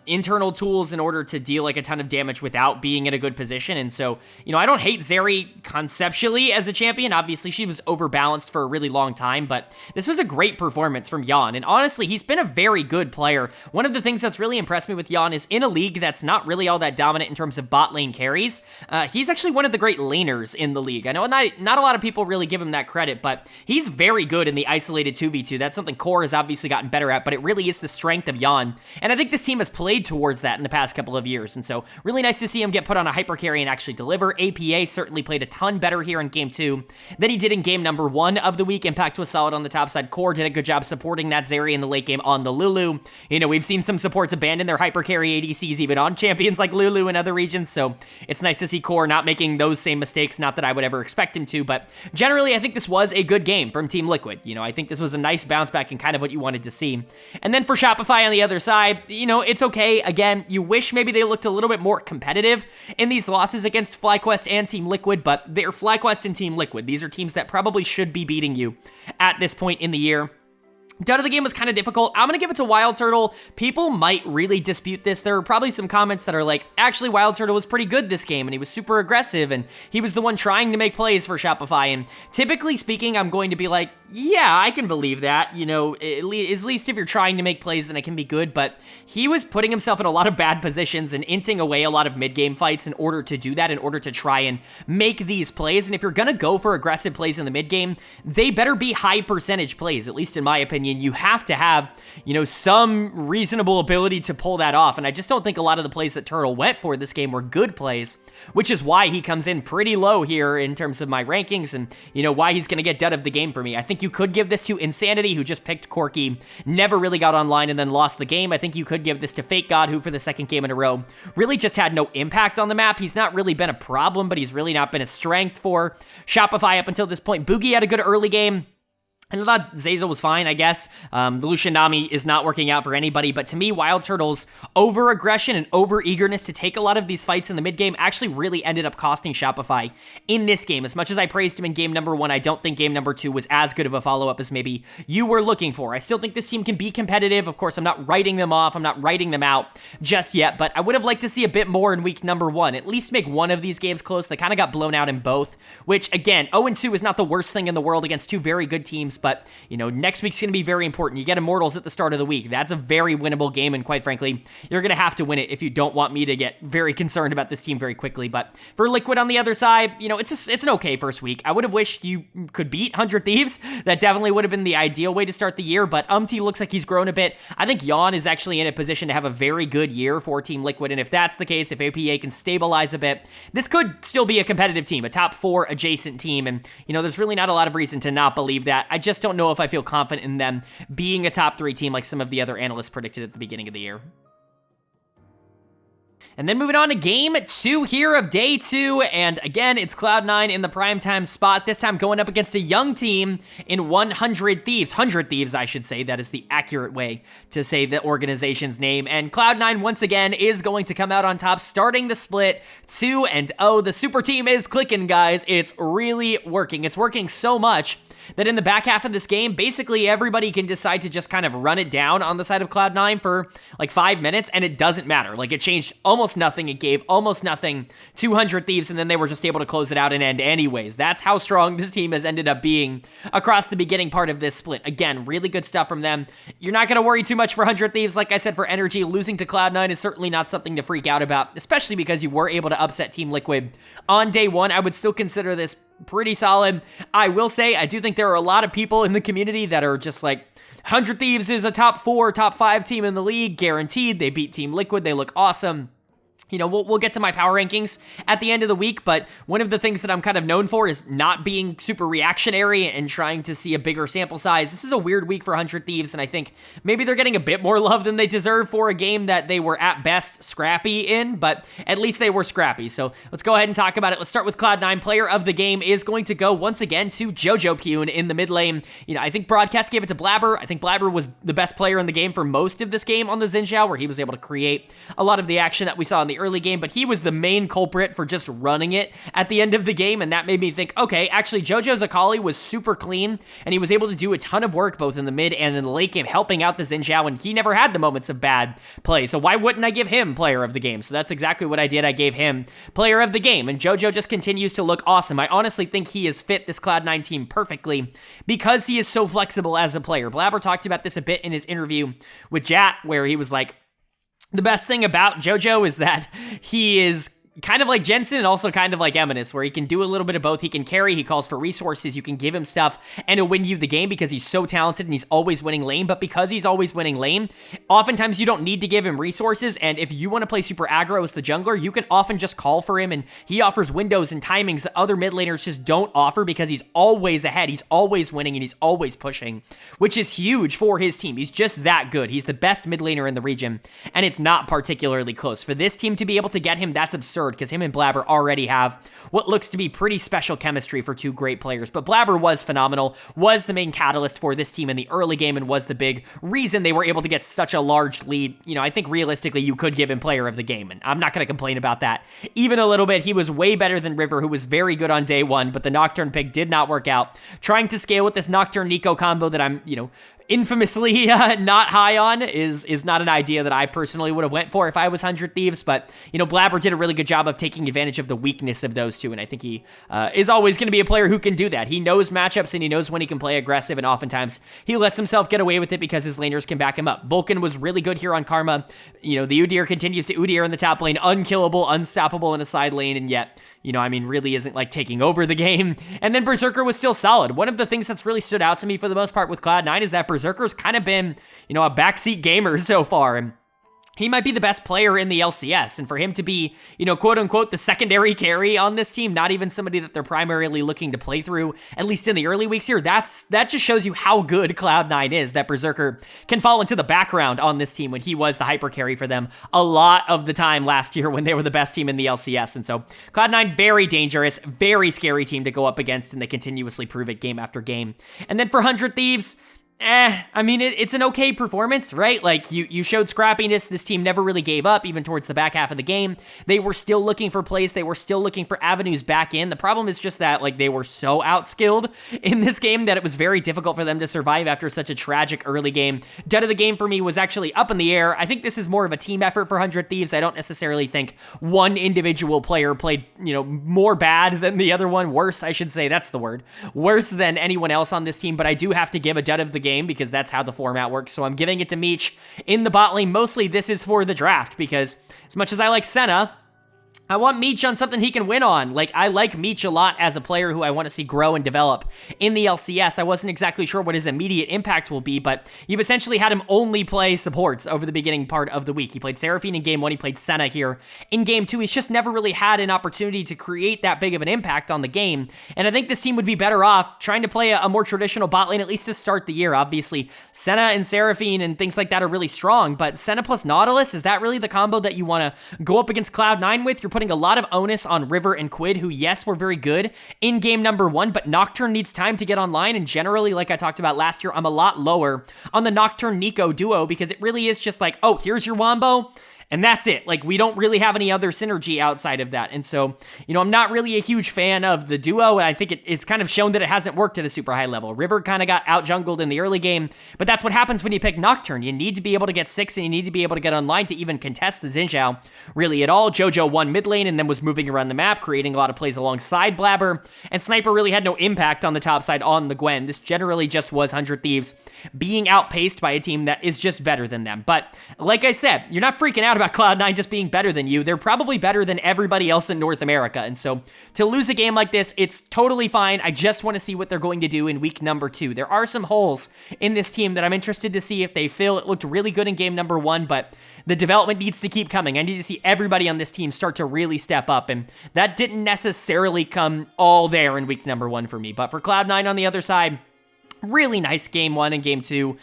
Speaker 1: internal tools in order to deal a ton of damage without being in a good position. And so, I don't hate Zeri conceptually as a champion. Obviously, she was overbalanced for a really long time, but this was a great performance from Jan. And honestly, he's been a very good player. One of the things that's really impressed me with Jan is in a league that's not really all that dominant in terms of bot lane carries, he's actually one of the great laners in the league. I know not a lot of people really give him that credit, but he's very good in the isolated 2v2. That's something Core has obviously gotten better at, but it really is the strength of Jan. And I think this team has played towards that in the past couple of years. And so really nice to see him get put on a hyper carry and actually deliver. APA certainly played a ton better here in game 2 than he did in game number 1 of the week. Impact was solid on the top side. Core did a good job supporting that Zeri in the late game on the Lulu. We've seen some supports abandon their hyper carry ADCs even on champions like Lulu in other regions, so it's nice to see Core not making those same mistakes. Not that I would ever expect him to, but generally I think this was a good game from Team Liquid. I think this was a nice bounce back and kind of what you wanted to see. And then for Shopify on the other side, it's okay. Again, you wish maybe they looked a little bit more competitive in these losses against FlyQuest and Team Liquid, but they're FlyQuest and Team Liquid. These are teams that probably should be beating you at this point in the year. Done of the game was kind of difficult. I'm going to give it to Wild Turtle. People might really dispute this. There are probably some comments that are actually, Wild Turtle was pretty good this game, and he was super aggressive, and he was the one trying to make plays for Shopify. And typically speaking, I'm going to be Yeah, I can believe that. At least if you're trying to make plays, then it can be good. But he was putting himself in a lot of bad positions and inting away a lot of mid-game fights in order to do that, in order to try and make these plays. And if you're going to go for aggressive plays in the mid-game, they better be high percentage plays, at least in my opinion. You have to have, some reasonable ability to pull that off. And I just don't think a lot of the plays that Turtle went for this game were good plays, which is why he comes in pretty low here in terms of my rankings and, why he's going to get dud of the game for me. I think you could give this to Insanity, who just picked Corki, never really got online and then lost the game. I think you could give this to Fake God, who for the second game in a row really just had no impact on the map. He's not really been a problem, but he's really not been a strength for Shopify up until this point. Boogie had a good early game. And I thought Zazel was fine, I guess. The Lucian Nami is not working out for anybody, but to me, Wild Turtle's over-aggression and over-eagerness to take a lot of these fights in the mid-game actually really ended up costing Shopify in this game. As much as I praised him in game number 1, I don't think game number 2 was as good of a follow-up as maybe you were looking for. I still think this team can be competitive. Of course, I'm not writing them off. I'm not writing them out just yet, but I would have liked to see a bit more in week number 1. At least make one of these games close. They kind of got blown out in both, which, again, 0-2 is not the worst thing in the world against two very good teams. But, next week's going to be very important. You get Immortals at the start of the week. That's a very winnable game, and quite frankly, you're going to have to win it if you don't want me to get very concerned about this team very quickly. But for Liquid on the other side, it's an okay first week. I would have wished you could beat 100 Thieves. That definitely would have been the ideal way to start the year, but Umti looks like he's grown a bit. I think Yawn is actually in a position to have a very good year for Team Liquid, and if that's the case, if APA can stabilize a bit, this could still be a competitive team, a top 4 adjacent team, and, there's really not a lot of reason to not believe that. I just don't know if I feel confident in them being a top 3 team like some of the other analysts predicted at the beginning of the year. And then moving on to game 2 here of day 2, and again, it's Cloud9 in the primetime spot, this time going up against a young team in 100 Thieves. 100 Thieves, I should say. That is the accurate way to say the organization's name. And Cloud9, once again, is going to come out on top, starting the split 2-0. The super team is clicking, guys. It's really working. It's working so much that in the back half of this game, basically everybody can decide to just kind of run it down on the side of Cloud9 for like 5 minutes, and it doesn't matter. Like, it changed almost nothing. It gave almost nothing. 200 Thieves, and then they were just able to close it out and end anyways. That's how strong this team has ended up being across the beginning part of this split. Again, really good stuff from them. You're not going to worry too much for 100 Thieves. Like I said, for Energy, losing to Cloud9 is certainly not something to freak out about, especially because you were able to upset Team Liquid on day 1. I would still consider this pretty solid. I will say, I do think there are a lot of people in the community that are just like, 100 Thieves is a top 4, top 5 team in the league, guaranteed. They beat Team Liquid. They look awesome. We'll get to my power rankings at the end of the week, but one of the things that I'm kind of known for is not being super reactionary and trying to see a bigger sample size. This is a weird week for 100 Thieves, and I think maybe they're getting a bit more love than they deserve for a game that they were at best scrappy in, but at least they were scrappy. So let's go ahead and talk about it. Let's start with Cloud9. Player of the game is going to go once again to Jojo Pune in the mid lane. I think Broadcast gave it to Blabber. I think Blabber was the best player in the game for most of this game on the Xin Zhao, where he was able to create a lot of the action that we saw in the early game, but he was the main culprit for just running it at the end of the game, and that made me think, okay, actually, Jojo's Akali was super clean, and he was able to do a ton of work both in the mid and in the late game, helping out the Xin Zhao, and he never had the moments of bad play, so why wouldn't I give him player of the game? So that's exactly what I did. I gave him player of the game, and Jojo just continues to look awesome. I honestly think he has fit this Cloud9 team perfectly because he is so flexible as a player. Blabber talked about this a bit in his interview with Jat, where he was like, the best thing about Jojo is that he is kind of like Jensen and also kind of like Eminus, where he can do a little bit of both. He can carry, he calls for resources, you can give him stuff, and he'll win you the game because he's so talented and he's always winning lane. But because he's always winning lane, oftentimes you don't need to give him resources, and if you want to play super aggro as the jungler, you can often just call for him, and he offers windows and timings that other mid laners just don't offer because he's always ahead, he's always winning, and he's always pushing, which is huge for his team. He's just that good. He's the best mid laner in the region, and it's not particularly close. For this team to be able to get him, that's absurd, because him and Blabber already have what looks to be pretty special chemistry for two great players. But Blabber was phenomenal, was the main catalyst for this team in the early game, and was the big reason they were able to get such a large lead. I think realistically you could give him player of the game, and I'm not going to complain about that even a little bit. He was way better than River, who was very good on day 1, but the Nocturne pick did not work out. Trying to scale with this Nocturne Nico combo that I'm, infamously not high on is not an idea that I personally would have went for if I was 100 Thieves, but, Blabber did a really good job of taking advantage of the weakness of those two, and I think he is always going to be a player who can do that. He knows matchups, and he knows when he can play aggressive, and oftentimes he lets himself get away with it because his laners can back him up. Vulcan was really good here on Karma. The Udyr continues to Udyr in the top lane, unkillable, unstoppable in a side lane, and yet, really isn't like taking over the game. And then Berserker was still solid. One of the things that's really stood out to me for the most part with Cloud9 is that Berserker's kind of been, a backseat gamer so far. And he might be the best player in the LCS, and for him to be, quote unquote, the secondary carry on this team, not even somebody that they're primarily looking to play through, at least in the early weeks here, that just shows you how good Cloud9 is, that Berserker can fall into the background on this team when he was the hyper carry for them a lot of the time last year when they were the best team in the LCS. And so Cloud9, very dangerous, very scary team to go up against, and they continuously prove it game after game. And then for 100 Thieves, it's an okay performance, right? Like, you showed scrappiness. This team never really gave up, even towards the back half of the game. They were still looking for plays. They were still looking for avenues back in. The problem is just that, they were so outskilled in this game that it was very difficult for them to survive after such a tragic early game. Dead of the game for me was actually up in the air. I think this is more of a team effort for 100 Thieves. I don't necessarily think one individual player played, more bad than the other one. Worse, I should say. That's the word. Worse than anyone else on this team, but I do have to give a dead of the game because that's how the format works. So I'm giving it to Meech in the bot lane. Mostly this is for the draft because as much as I like Senna, I want Meech on something he can win on. I like Meech a lot as a player who I want to see grow and develop in the LCS. I wasn't exactly sure what his immediate impact will be, but you've essentially had him only play supports over the beginning part of the week. He played Seraphine in game 1, he played Senna here in game 2. He's just never really had an opportunity to create that big of an impact on the game, and I think this team would be better off trying to play a more traditional bot lane, at least to start the year. Obviously, Senna and Seraphine and things like that are really strong, but Senna plus Nautilus, is that really the combo that you want to go up against Cloud9 with? You're putting a lot of onus on River and Quid, who, yes, were very good in game number 1, but Nocturne needs time to get online, and generally, like I talked about last year, I'm a lot lower on the Nocturne-Nico duo because it really is just like, oh, here's your Wombo, and that's it. We don't really have any other synergy outside of that. And so, I'm not really a huge fan of the duo, and I think it's kind of shown that it hasn't worked at a super high level. River kind of got out-jungled in the early game, but that's what happens when you pick Nocturne. You need to be able to get 6, and you need to be able to get online to even contest the Xin Zhao really at all. Jojo won mid lane and then was moving around the map, creating a lot of plays alongside Blabber, and Sniper really had no impact on the top side on the Gwen. This generally just was 100 Thieves being outpaced by a team that is just better than them. But like I said, you're not freaking out about Cloud9 just being better than you. They're probably better than everybody else in North America. And so to lose a game like this, it's totally fine. I just want to see what they're going to do in week number 2. There are some holes in this team that I'm interested to see if they fill. It looked really good in game number 1, but the development needs to keep coming. I need to see everybody on this team start to really step up, and that didn't necessarily come all there in week number 1 for me. But for Cloud9 on the other side, really nice game 1 and game 2.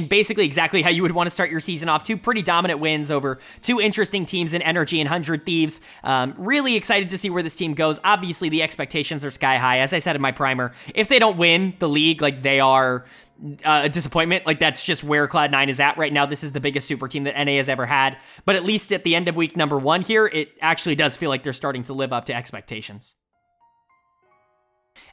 Speaker 1: Basically exactly how you would want to start your season off. 2 pretty dominant wins over 2 interesting teams in Energy and 100 Thieves. Really excited to see where this team goes. Obviously, the expectations are sky high. As I said in my primer, if they don't win the league, they are a disappointment. That's just where Cloud9 is at right now. This is the biggest super team that NA has ever had. But at least at the end of week number 1 here, it actually does feel like they're starting to live up to expectations.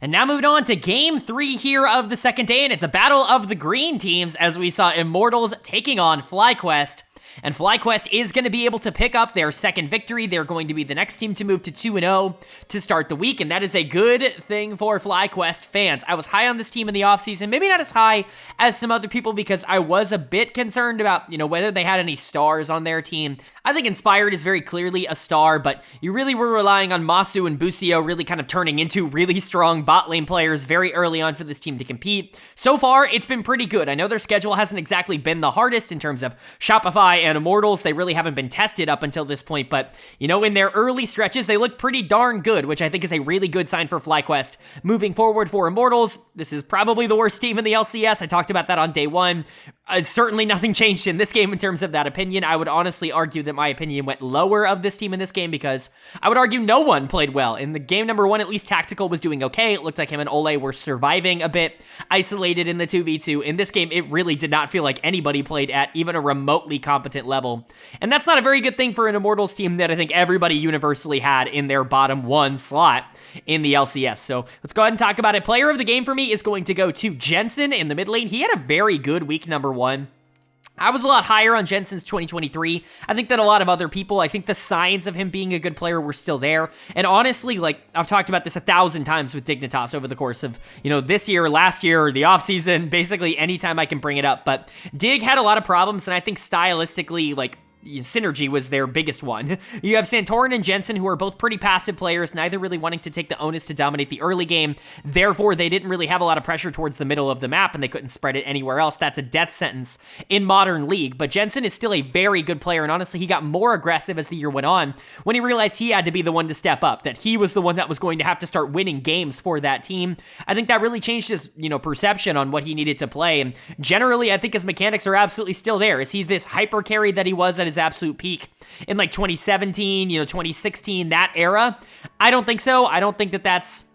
Speaker 1: And now moving on to game 3 here of the second day, and it's a battle of the green teams as we saw Immortals taking on FlyQuest. And FlyQuest is going to be able to pick up their second victory. They're going to be the next team to move to 2-0 to start the week, and that is a good thing for FlyQuest fans. I was high on this team in the offseason, maybe not as high as some other people because I was a bit concerned about, whether they had any stars on their team. I think Inspired is very clearly a star, but you really were relying on Masu and Busio really kind of turning into really strong bot lane players very early on for this team to compete. So far, it's been pretty good. I know their schedule hasn't exactly been the hardest in terms of Shopify and Immortals. They really haven't been tested up until this point, but, in their early stretches, they look pretty darn good, which I think is a really good sign for FlyQuest. Moving forward for Immortals, this is probably the worst team in the LCS. I talked about that on day 1. Certainly nothing changed in this game in terms of that opinion. I would honestly argue that my opinion went lower of this team in this game because I would argue no one played well. In the game number 1, at least Tactical was doing okay. It looked like him and Ole were surviving a bit, isolated in the 2v2. In this game, it really did not feel like anybody played at even a remotely competent competent level. And that's not a very good thing for an Immortals team that I think everybody universally had in their bottom 1 slot in the LCS. So let's go ahead and talk about it. Player of the game for me is going to go to Jensen in the mid lane. He had a very good week number 1. I was a lot higher on Jensen's 2023. I think that a lot of other people, I think the signs of him being a good player were still there. And honestly, like, I've talked about this 1,000 times with Dignitas over the course of, this year, last year, the offseason, basically anytime I can bring it up. But Dig had a lot of problems, and I think stylistically, like, synergy was their biggest one. You have Santorin and Jensen, who are both pretty passive players, neither really wanting to take the onus to dominate the early game. Therefore, they didn't really have a lot of pressure towards the middle of the map, and they couldn't spread it anywhere else. That's a death sentence in Modern League. But Jensen is still a very good player, and honestly, he got more aggressive as the year went on when he realized he had to be the one to step up, that he was the one that was going to have to start winning games for that team. I think that really changed his, perception on what he needed to play. And generally, I think his mechanics are absolutely still there. Is he this hyper carry that he was at his absolute peak in like 2017, 2016, that era? I don't think so. I don't think that that's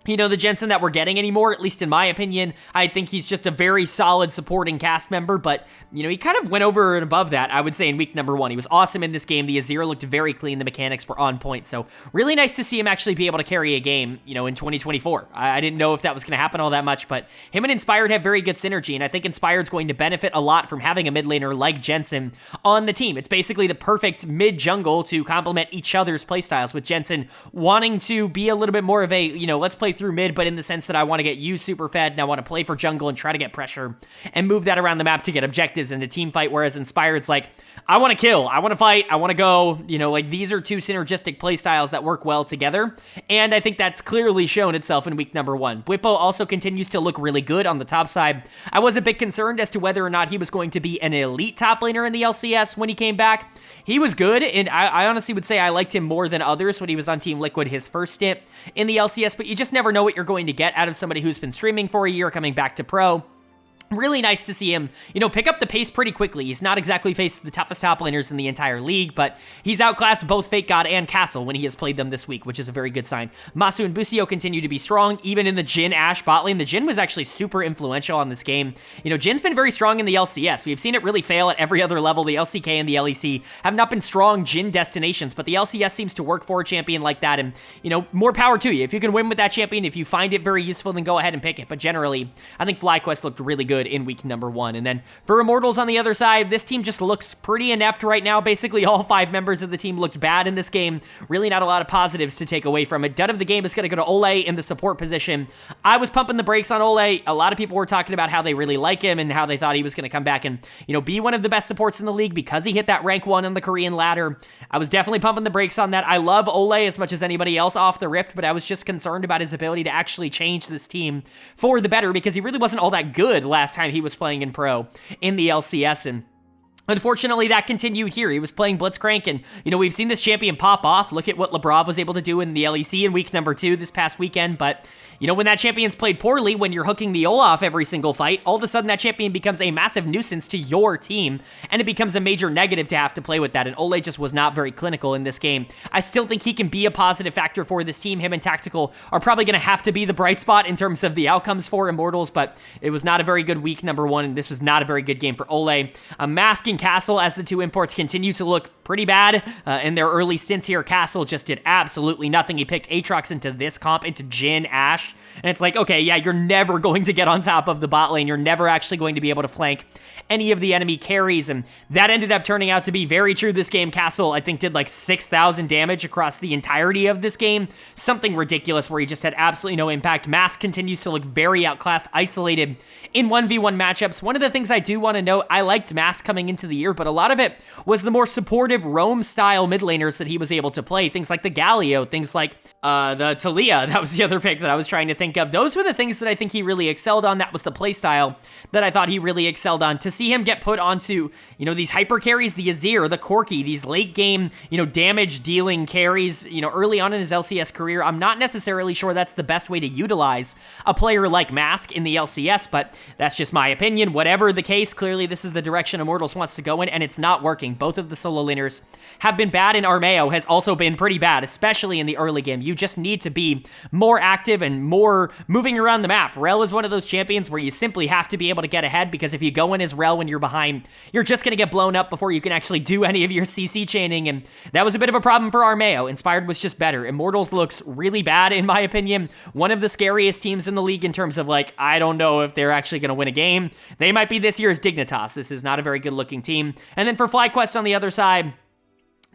Speaker 1: the Jensen that we're getting anymore, at least in my opinion. I think he's just a very solid supporting cast member, but, he kind of went over and above that, I would say, in week number 1. He was awesome in this game. The Azir looked very clean. The mechanics were on point, so really nice to see him actually be able to carry a game, in 2024. I didn't know if that was going to happen all that much, but him and Inspired have very good synergy, and I think Inspired's going to benefit a lot from having a mid laner like Jensen on the team. It's basically the perfect mid-jungle to complement each other's playstyles, with Jensen wanting to be a little bit more of a, let's play through mid, but in the sense that I want to get you super fed and I want to play for jungle and try to get pressure and move that around the map to get objectives in the team fight, whereas Inspired's like, I want to kill, I want to fight, I want to go, these are two synergistic play styles that work well together, and I think that's clearly shown itself in week number 1. Bwipo also continues to look really good on the top side. I was a bit concerned as to whether or not he was going to be an elite top laner in the LCS when he came back. He was good, and I honestly would say I liked him more than others when he was on Team Liquid his first stint in the LCS, but you just never know what you're going to get out of somebody who's been streaming for a year coming back to pro. Really nice to see him, pick up the pace pretty quickly. He's not exactly faced the toughest top laners in the entire league, but he's outclassed both Fake God and Castle when he has played them this week, which is a very good sign. Masu and Busio continue to be strong, even in the Jhin Ashe bot lane. The Jhin was actually super influential on this game. Jhin's been very strong in the LCS. We've seen it really fail at every other level. The LCK and the LEC have not been strong Jhin destinations, but the LCS seems to work for a champion like that, and, more power to you. If you can win with that champion, if you find it very useful, then go ahead and pick it. But generally, I think FlyQuest looked really good in week number 1. And then for Immortals on the other side, this team just looks pretty inept right now. Basically, all 5 members of the team looked bad in this game. Really not a lot of positives to take away from it. Dud of the game is going to go to Ole in the support position. I was pumping the brakes on Ole. A lot of people were talking about how they really like him and how they thought he was going to come back and, be one of the best supports in the league because he hit that rank 1 on the Korean ladder. I was definitely pumping the brakes on that. I love Ole as much as anybody else off the Rift, but I was just concerned about his ability to actually change this team for the better because he really wasn't all that good last time he was playing in pro in the LCS, and unfortunately, that continued here. He was playing Blitzcrank, and, we've seen this champion pop off. Look at what Labrov was able to do in the LEC in week number 2 this past weekend, but, when that champion's played poorly, when you're hooking the Olaf every single fight, all of a sudden that champion becomes a massive nuisance to your team, and it becomes a major negative to have to play with that, and Ole just was not very clinical in this game. I still think he can be a positive factor for this team. Him and Tactical are probably going to have to be the bright spot in terms of the outcomes for Immortals, but it was not a very good week number 1, and this was not a very good game for Ole. Mask and Castle, as the 2 imports continue to look pretty bad in their early stints here. Castle just did absolutely nothing. He picked Aatrox into this comp, into Jhin Ashe, and it's like, okay, yeah, you're never going to get on top of the bot lane. You're never actually going to be able to flank any of the enemy carries, and that ended up turning out to be very true this game. Castle, I think, did like 6,000 damage across the entirety of this game. Something ridiculous where he just had absolutely no impact. Mask continues to look very outclassed, isolated in 1v1 matchups. One of the things I do want to note, I liked Mask coming into the year, but a lot of it was the more supportive roam-style mid laners that he was able to play. Things like the Galio, things like the Talia. That was the other pick that I was trying to think of. Those were the things that I think he really excelled on. That was the playstyle that I thought he really excelled on. To see him get put onto, these hyper carries, the Azir, the Corki, these late game, damage dealing carries, early on in his LCS career, I'm not necessarily sure that's the best way to utilize a player like Mask in the LCS, but that's just my opinion. Whatever the case, clearly this is the direction Immortals wants to go in, and it's not working. Both of the solo laners laners have been bad, and Armeo has also been pretty bad, especially in the early game. You just need to be more active and more moving around the map. Rel is one of those champions where you simply have to be able to get ahead, because if you go in as Rel when you're behind, you're just going to get blown up before you can actually do any of your CC chaining, and that was a bit of a problem for Armeo. Inspired was just better. Immortals looks really bad, in my opinion. One of the scariest teams in the league in terms of, like, I don't know if they're actually going to win a game. They might be this year's Dignitas. This is not a very good looking team. And then for FlyQuest on the other side,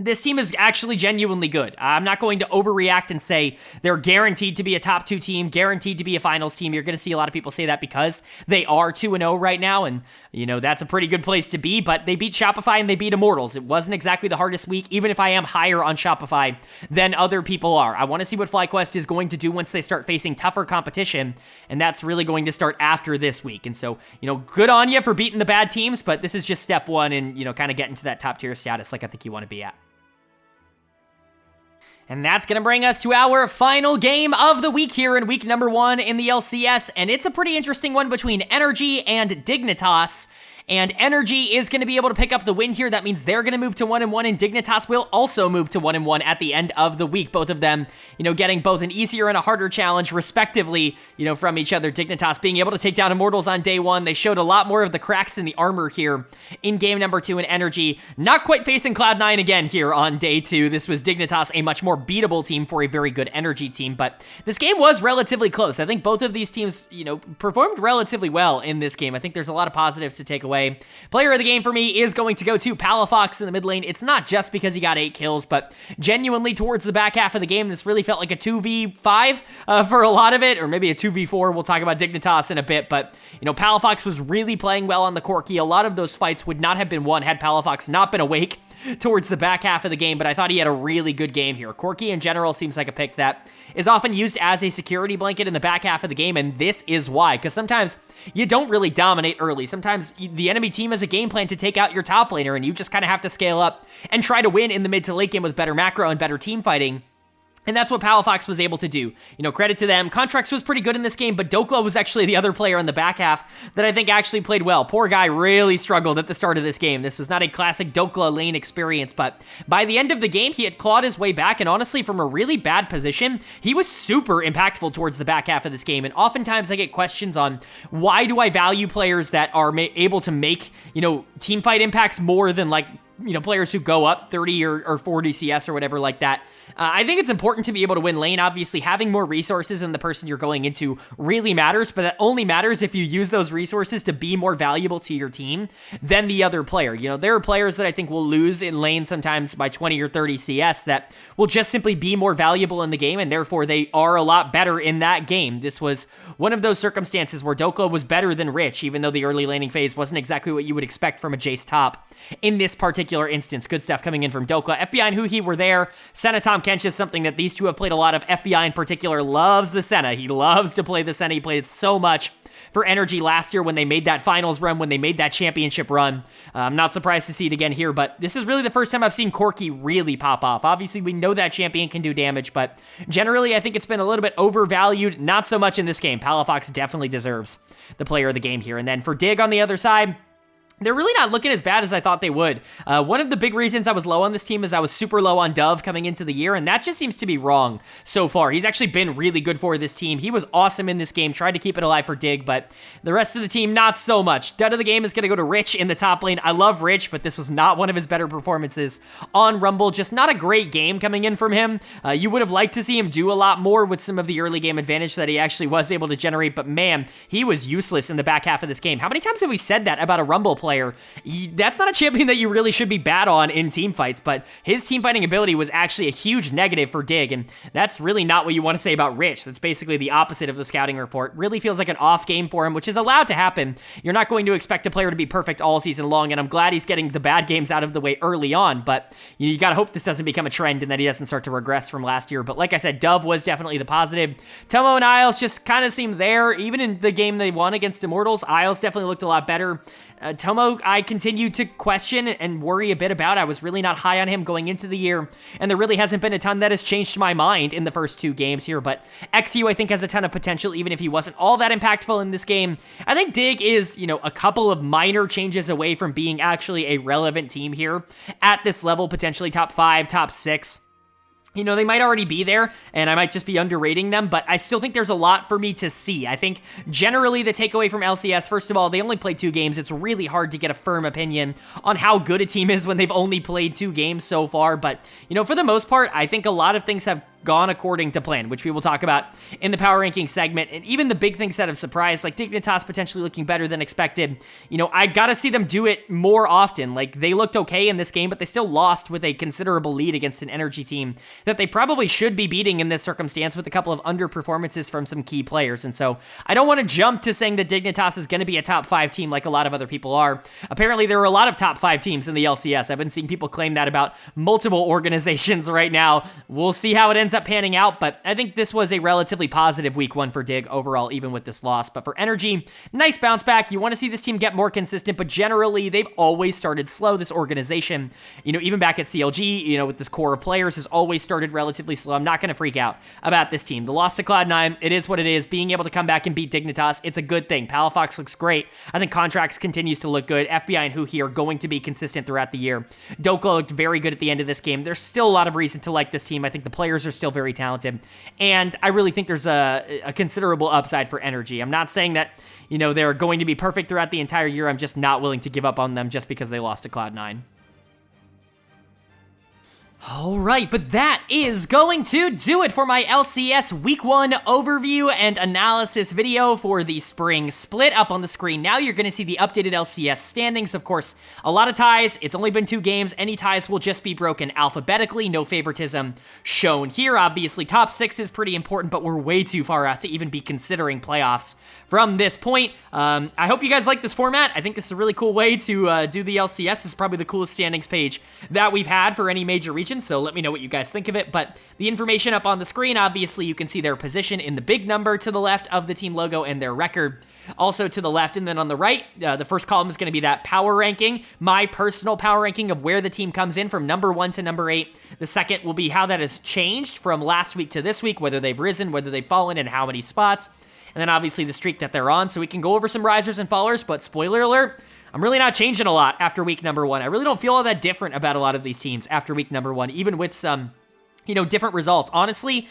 Speaker 1: this team is actually genuinely good. I'm not going to overreact and say they're guaranteed to be a top 2 team, guaranteed to be a finals team. You're going to see a lot of people say that because they are 2-0 right now, and, you know, that's a pretty good place to be, but they beat Shopify and they beat Immortals. It wasn't exactly the hardest week, even if I am higher on Shopify than other people are. I want to see what FlyQuest is going to do once they start facing tougher competition, and that's really going to start after this week. And so, you know, good on you for beating the bad teams, but this is just step 1 and, you know, kind of getting to that top tier status like I think you want to be at. And that's going to bring us to our final game of the week here in week number 1 in the LCS, and it's a pretty interesting one between Energy and Dignitas. And Energy is going to be able to pick up the win here. That means they're going to move to 1-1, and Dignitas will also move to 1-1 at the end of the week. Both of them, you know, getting both an easier and a harder challenge, respectively, you know, from each other. Dignitas being able to take down Immortals on day 1. They showed a lot more of the cracks in the armor here in game number 2, and Energy not quite facing Cloud9 again here on day 2. This was Dignitas, a much more beatable team for a very good Energy team, but this game was relatively close. I think both of these teams, you know, performed relatively well in this game. I think there's a lot of positives to take away. Player of the game for me is going to go to Palafox in the mid lane. It's not just because he got 8 kills, but genuinely towards the back half of the game, this really felt like a 2v5 for a lot of it, or maybe a 2v4. We'll talk about Dignitas in a bit, but, you know, Palafox was really playing well on the Corki. A lot of those fights would not have been won had Palafox not been awake towards the back half of the game, but I thought he had a really good game here. Corki in general seems like a pick that is often used as a security blanket in the back half of the game, and this is why, because sometimes you don't really dominate early. Sometimes the enemy team has a game plan to take out your top laner, and you just kind of have to scale up and try to win in the mid to late game with better macro and better team fighting. And that's what Palafox was able to do. You know, credit to them. Contracts was pretty good in this game, but Dokla was actually the other player in the back half that I think actually played well. Poor guy really struggled at the start of this game. This was not a classic Dokla lane experience, but by the end of the game, he had clawed his way back, and honestly, from a really bad position, he was super impactful towards the back half of this game. And oftentimes I get questions on why do I value players that are able to make, you know, team fight impacts more than, like, you know, players who go up 30 or 40 CS or whatever like that. I think it's important to be able to win lane. Obviously, having more resources than the person you're going into really matters, but that only matters if you use those resources to be more valuable to your team than the other player. You know, there are players that I think will lose in lane sometimes by 20 or 30 CS that will just simply be more valuable in the game, and therefore they are a lot better in that game. This was one of those circumstances where Dokla was better than Rich, even though the early laning phase wasn't exactly what you would expect from a Jace top in this particular instance. Good stuff coming in from Dokla. FBI and Huhi were there. Senna Tom Kench is something that these two have played a lot of. FBI in particular loves the Senna. He loves to play the Senna. He played it so much for Energy last year when they made that finals run, when they made that championship run. I'm not surprised to see it again here, but this is really the first time I've seen Corki really pop off. Obviously, we know that champion can do damage, but generally, I think it's been a little bit overvalued. Not so much in this game. Palafox definitely deserves the player of the game here. And then for Dig on the other side, they're really not looking as bad as I thought they would. One of the big reasons I was low on this team is I was super low on Dove coming into the year, and that just seems to be wrong so far. He's actually been really good for this team. He was awesome in this game, tried to keep it alive for Dig, but the rest of the team, not so much. Dud of the game is going to go to Rich in the top lane. I love Rich, but this was not one of his better performances on Rumble. Just not a great game coming in from him. You would have liked to see him do a lot more with some of the early game advantage that he actually was able to generate, but man, he was useless in the back half of this game. How many times have we said that about a Rumble player? That's not a champion that you really should be bad on in team fights, but his team fighting ability was actually a huge negative for Dig, and that's really not what you want to say about Rich. That's basically the opposite of the scouting report. Really feels like an off game for him, which is allowed to happen. You're not going to expect a player to be perfect all season long, and I'm glad he's getting the bad games out of the way early on, but you gotta hope this doesn't become a trend and that he doesn't start to regress from last year. But like I said, Dove was definitely the positive. Tomo and Isles just kind of seemed there. Even in the game they won against Immortals, Isles definitely looked a lot better. Tomo, I continue to question and worry a bit about. I was really not high on him going into the year, and there really hasn't been a ton that has changed my mind in the first 2 games here, but XU, I think, has a ton of potential, even if he wasn't all that impactful in this game. I think Dig is, a couple of minor changes away from being actually a relevant team here at this level, potentially top 5, top 6. They might already be there, and I might just be underrating them, but I still think there's a lot for me to see. I think generally the takeaway from LCS, first of all, they only played 2 games. It's really hard to get a firm opinion on how good a team is when they've only played 2 games so far, but, for the most part, I think a lot of things have gone according to plan, which we will talk about in the power ranking segment. And even the big things that have surprised, like Dignitas potentially looking better than expected, I gotta see them do it more often. Like, they looked okay in this game, but they still lost with a considerable lead against an energy team that they probably should be beating in this circumstance, with a couple of underperformances from some key players. And so I don't want to jump to saying that Dignitas is going to be a top 5 team like a lot of other people are. Apparently there are a lot of top 5 teams in the LCS. I've been seeing people claim that about multiple organizations right now. We'll see how it ends up panning out, but I think this was a relatively positive week 1 for Dig overall, even with this loss. But for Energy, nice bounce back. You want to see this team get more consistent, but generally they've always started slow. This organization, even back at CLG, with this core of players, has always started relatively slow. I'm not going to freak out about this team. The loss to Cloud9, it is what it is. Being able to come back and beat Dignitas, it's a good thing. Palafox looks great. I think Contracts continues to look good. FBI and Huhi are going to be consistent throughout the year. Doka looked very good at the end of this game. There's still a lot of reason to like this team. I think the players are still very talented, and I really think there's a considerable upside for Energy. I'm not saying that, they're going to be perfect throughout the entire year. I'm just not willing to give up on them just because they lost to Cloud9. All right, but that is going to do it for my LCS Week 1 overview and analysis video for the spring split. Up on the screen now, you're going to see the updated LCS standings. Of course, a lot of ties. It's only been 2 games. Any ties will just be broken alphabetically. No favoritism shown here. Obviously, top 6 is pretty important, but we're way too far out to even be considering playoffs from this point. I hope you guys like this format. I think this is a really cool way to do the LCS. This is probably the coolest standings page that we've had for any major region. So let me know what you guys think of it. But the information up on the screen, obviously you can see their position in the big number to the left of the team logo and their record also to the left. And then on the right, the first column is going to be that power ranking, my personal power ranking of where the team comes in from number 1 to number 8. The second will be how that has changed from last week to this week, whether they've risen, whether they've fallen, and how many spots. And then obviously the streak that they're on. So we can go over some risers and fallers, but spoiler alert, I'm really not changing a lot after week number 1. I really don't feel all that different about a lot of these teams after week number 1, even with some different results. Honestly,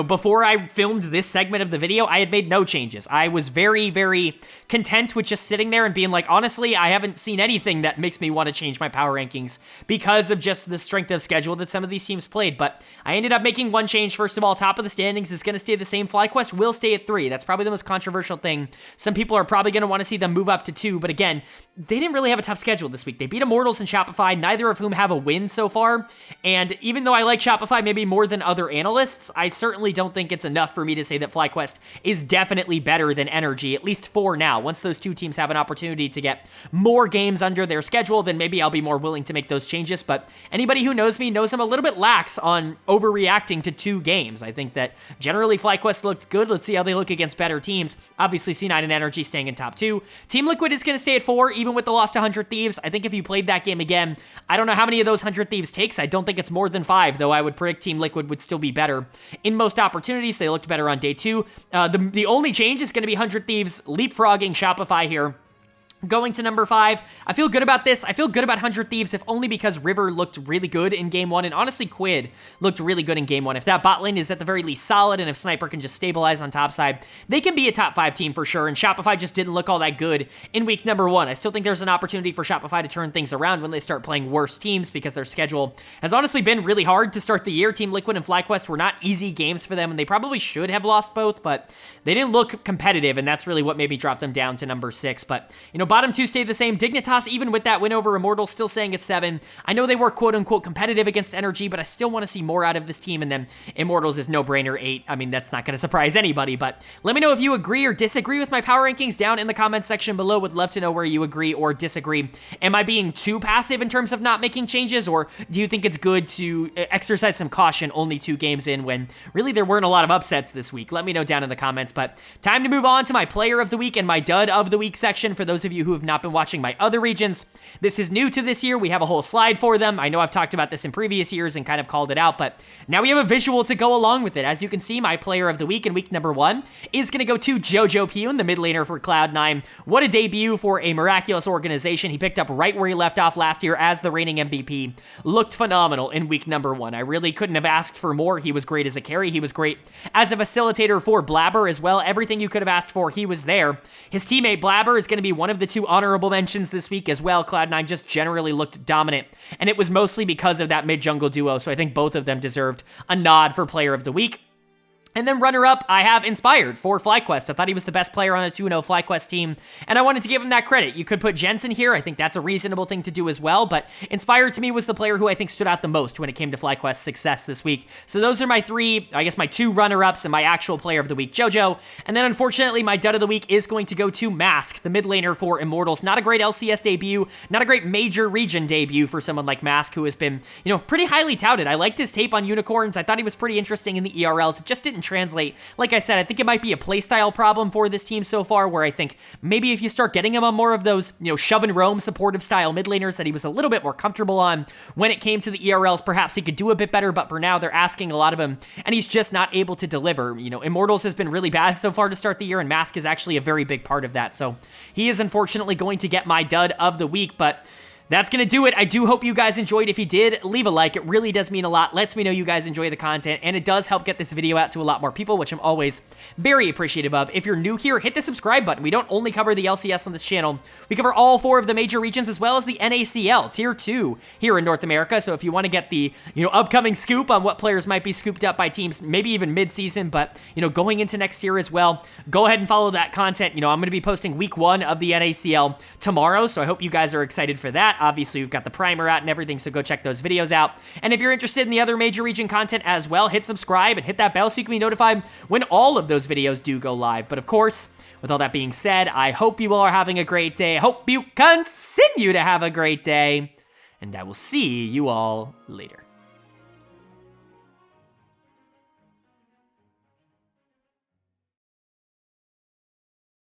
Speaker 1: before I filmed this segment of the video, I had made no changes. I was very, very content with just sitting there and being like, honestly, I haven't seen anything that makes me want to change my power rankings because of just the strength of schedule that some of these teams played. But I ended up making one change. First of all, top of the standings is going to stay the same. FlyQuest will stay at 3. That's probably the most controversial thing. Some people are probably going to want to see them move up to 2. But again, they didn't really have a tough schedule this week. They beat Immortals and Shopify, neither of whom have a win so far. And even though I like Shopify maybe more than other analysts, I certainly don't think it's enough for me to say that FlyQuest is definitely better than Energy, at least for now. Once those 2 teams have an opportunity to get more games under their schedule, then maybe I'll be more willing to make those changes. But anybody who knows me knows I'm a little bit lax on overreacting to 2 games. I think that generally FlyQuest looked good. Let's see how they look against better teams. Obviously, C9 and Energy staying in top 2. Team Liquid is going to stay at 4, even with the loss to 100 Thieves. I think if you played that game again, I don't know how many of those 100 Thieves takes. I don't think it's more than 5, though I would predict Team Liquid would still be better in most opportunities. They looked better on day 2. The only change is going to be 100 Thieves leapfrogging Shopify here. Going to number 5, I feel good about this. I feel good about 100 Thieves, if only because River looked really good in game 1, and honestly Quid looked really good in game 1. If that bot lane is at the very least solid, and if Sniper can just stabilize on top side, they can be a top 5 team for sure, and Shopify just didn't look all that good in week number 1. I still think there's an opportunity for Shopify to turn things around when they start playing worse teams, because their schedule has honestly been really hard to start the year. Team Liquid and FlyQuest were not easy games for them, and they probably should have lost both, but they didn't look competitive, and that's really what maybe dropped them down to number 6. But, bottom 2 stayed the same. Dignitas, even with that win over Immortals, still saying it's 7. I know they were quote-unquote competitive against Energy, but I still want to see more out of this team, and then Immortals is no-brainer 8. I mean, that's not going to surprise anybody, but let me know if you agree or disagree with my power rankings down in the comments section below. Would love to know where you agree or disagree. Am I being too passive in terms of not making changes, or do you think it's good to exercise some caution only 2 games in when really there weren't a lot of upsets this week? Let me know down in the comments, but time to move on to my player of the week and my dud of the week section. For those of you you who have not been watching my other regions, this is new to this year. We have a whole slide for them. I know I've talked about this in previous years and kind of called it out, but now we have a visual to go along with it. As you can see, my player of the week in week number 1 is going to go to Jojo Pune, the mid laner for Cloud9. What a debut for a miraculous organization. He picked up right where he left off last year as the reigning MVP. Looked phenomenal in week number 1. I really couldn't have asked for more. He was great as a carry. He was great as a facilitator for Blabber as well. Everything you could have asked for, he was there. His teammate Blabber is going to be one of the 2 honorable mentions this week as well. Cloud9 just generally looked dominant, and it was mostly because of that mid-jungle duo, so I think both of them deserved a nod for player of the week. And then runner-up, I have Inspired for FlyQuest. I thought he was the best player on a 2-0 FlyQuest team, and I wanted to give him that credit. You could put Jensen here. I think that's a reasonable thing to do as well, but Inspired to me was the player who I think stood out the most when it came to FlyQuest's success this week. So those are my 3, I guess my 2 runner-ups and my actual player of the week, Jojo. And then unfortunately, my dud of the week is going to go to Mask, the mid laner for Immortals. Not a great LCS debut, not a great major region debut for someone like Mask, who has been, pretty highly touted. I liked his tape on Unicorns. I thought he was pretty interesting in the ERLs. It just didn't translate. Like I said, I think it might be a playstyle problem for this team so far, where I think maybe if you start getting him on more of those, shove and roam supportive style mid laners that he was a little bit more comfortable on when it came to the ERLs, perhaps he could do a bit better, but for now they're asking a lot of him, and he's just not able to deliver. Immortals has been really bad so far to start the year, and Mask is actually a very big part of that, so he is unfortunately going to get my dud of the week, but that's going to do it. I do hope you guys enjoyed. If you did, leave a like. It really does mean a lot. Lets me know you guys enjoy the content, and it does help get this video out to a lot more people, which I'm always very appreciative of. If you're new here, hit the subscribe button. We don't only cover the LCS on this channel. We cover all 4 of the major regions, as well as the NACL, Tier 2 here in North America. So if you want to get the, upcoming scoop on what players might be scooped up by teams, maybe even mid-season, but, going into next year as well, go ahead and follow that content. I'm going to be posting week 1 of the NACL tomorrow, so I hope you guys are excited for that. Obviously, we've got the primer out and everything, so go check those videos out. And if you're interested in the other major region content as well, hit subscribe and hit that bell so you can be notified when all of those videos do go live. But of course, with all that being said, I hope you all are having a great day. I hope you continue to have a great day, and I will see you all later.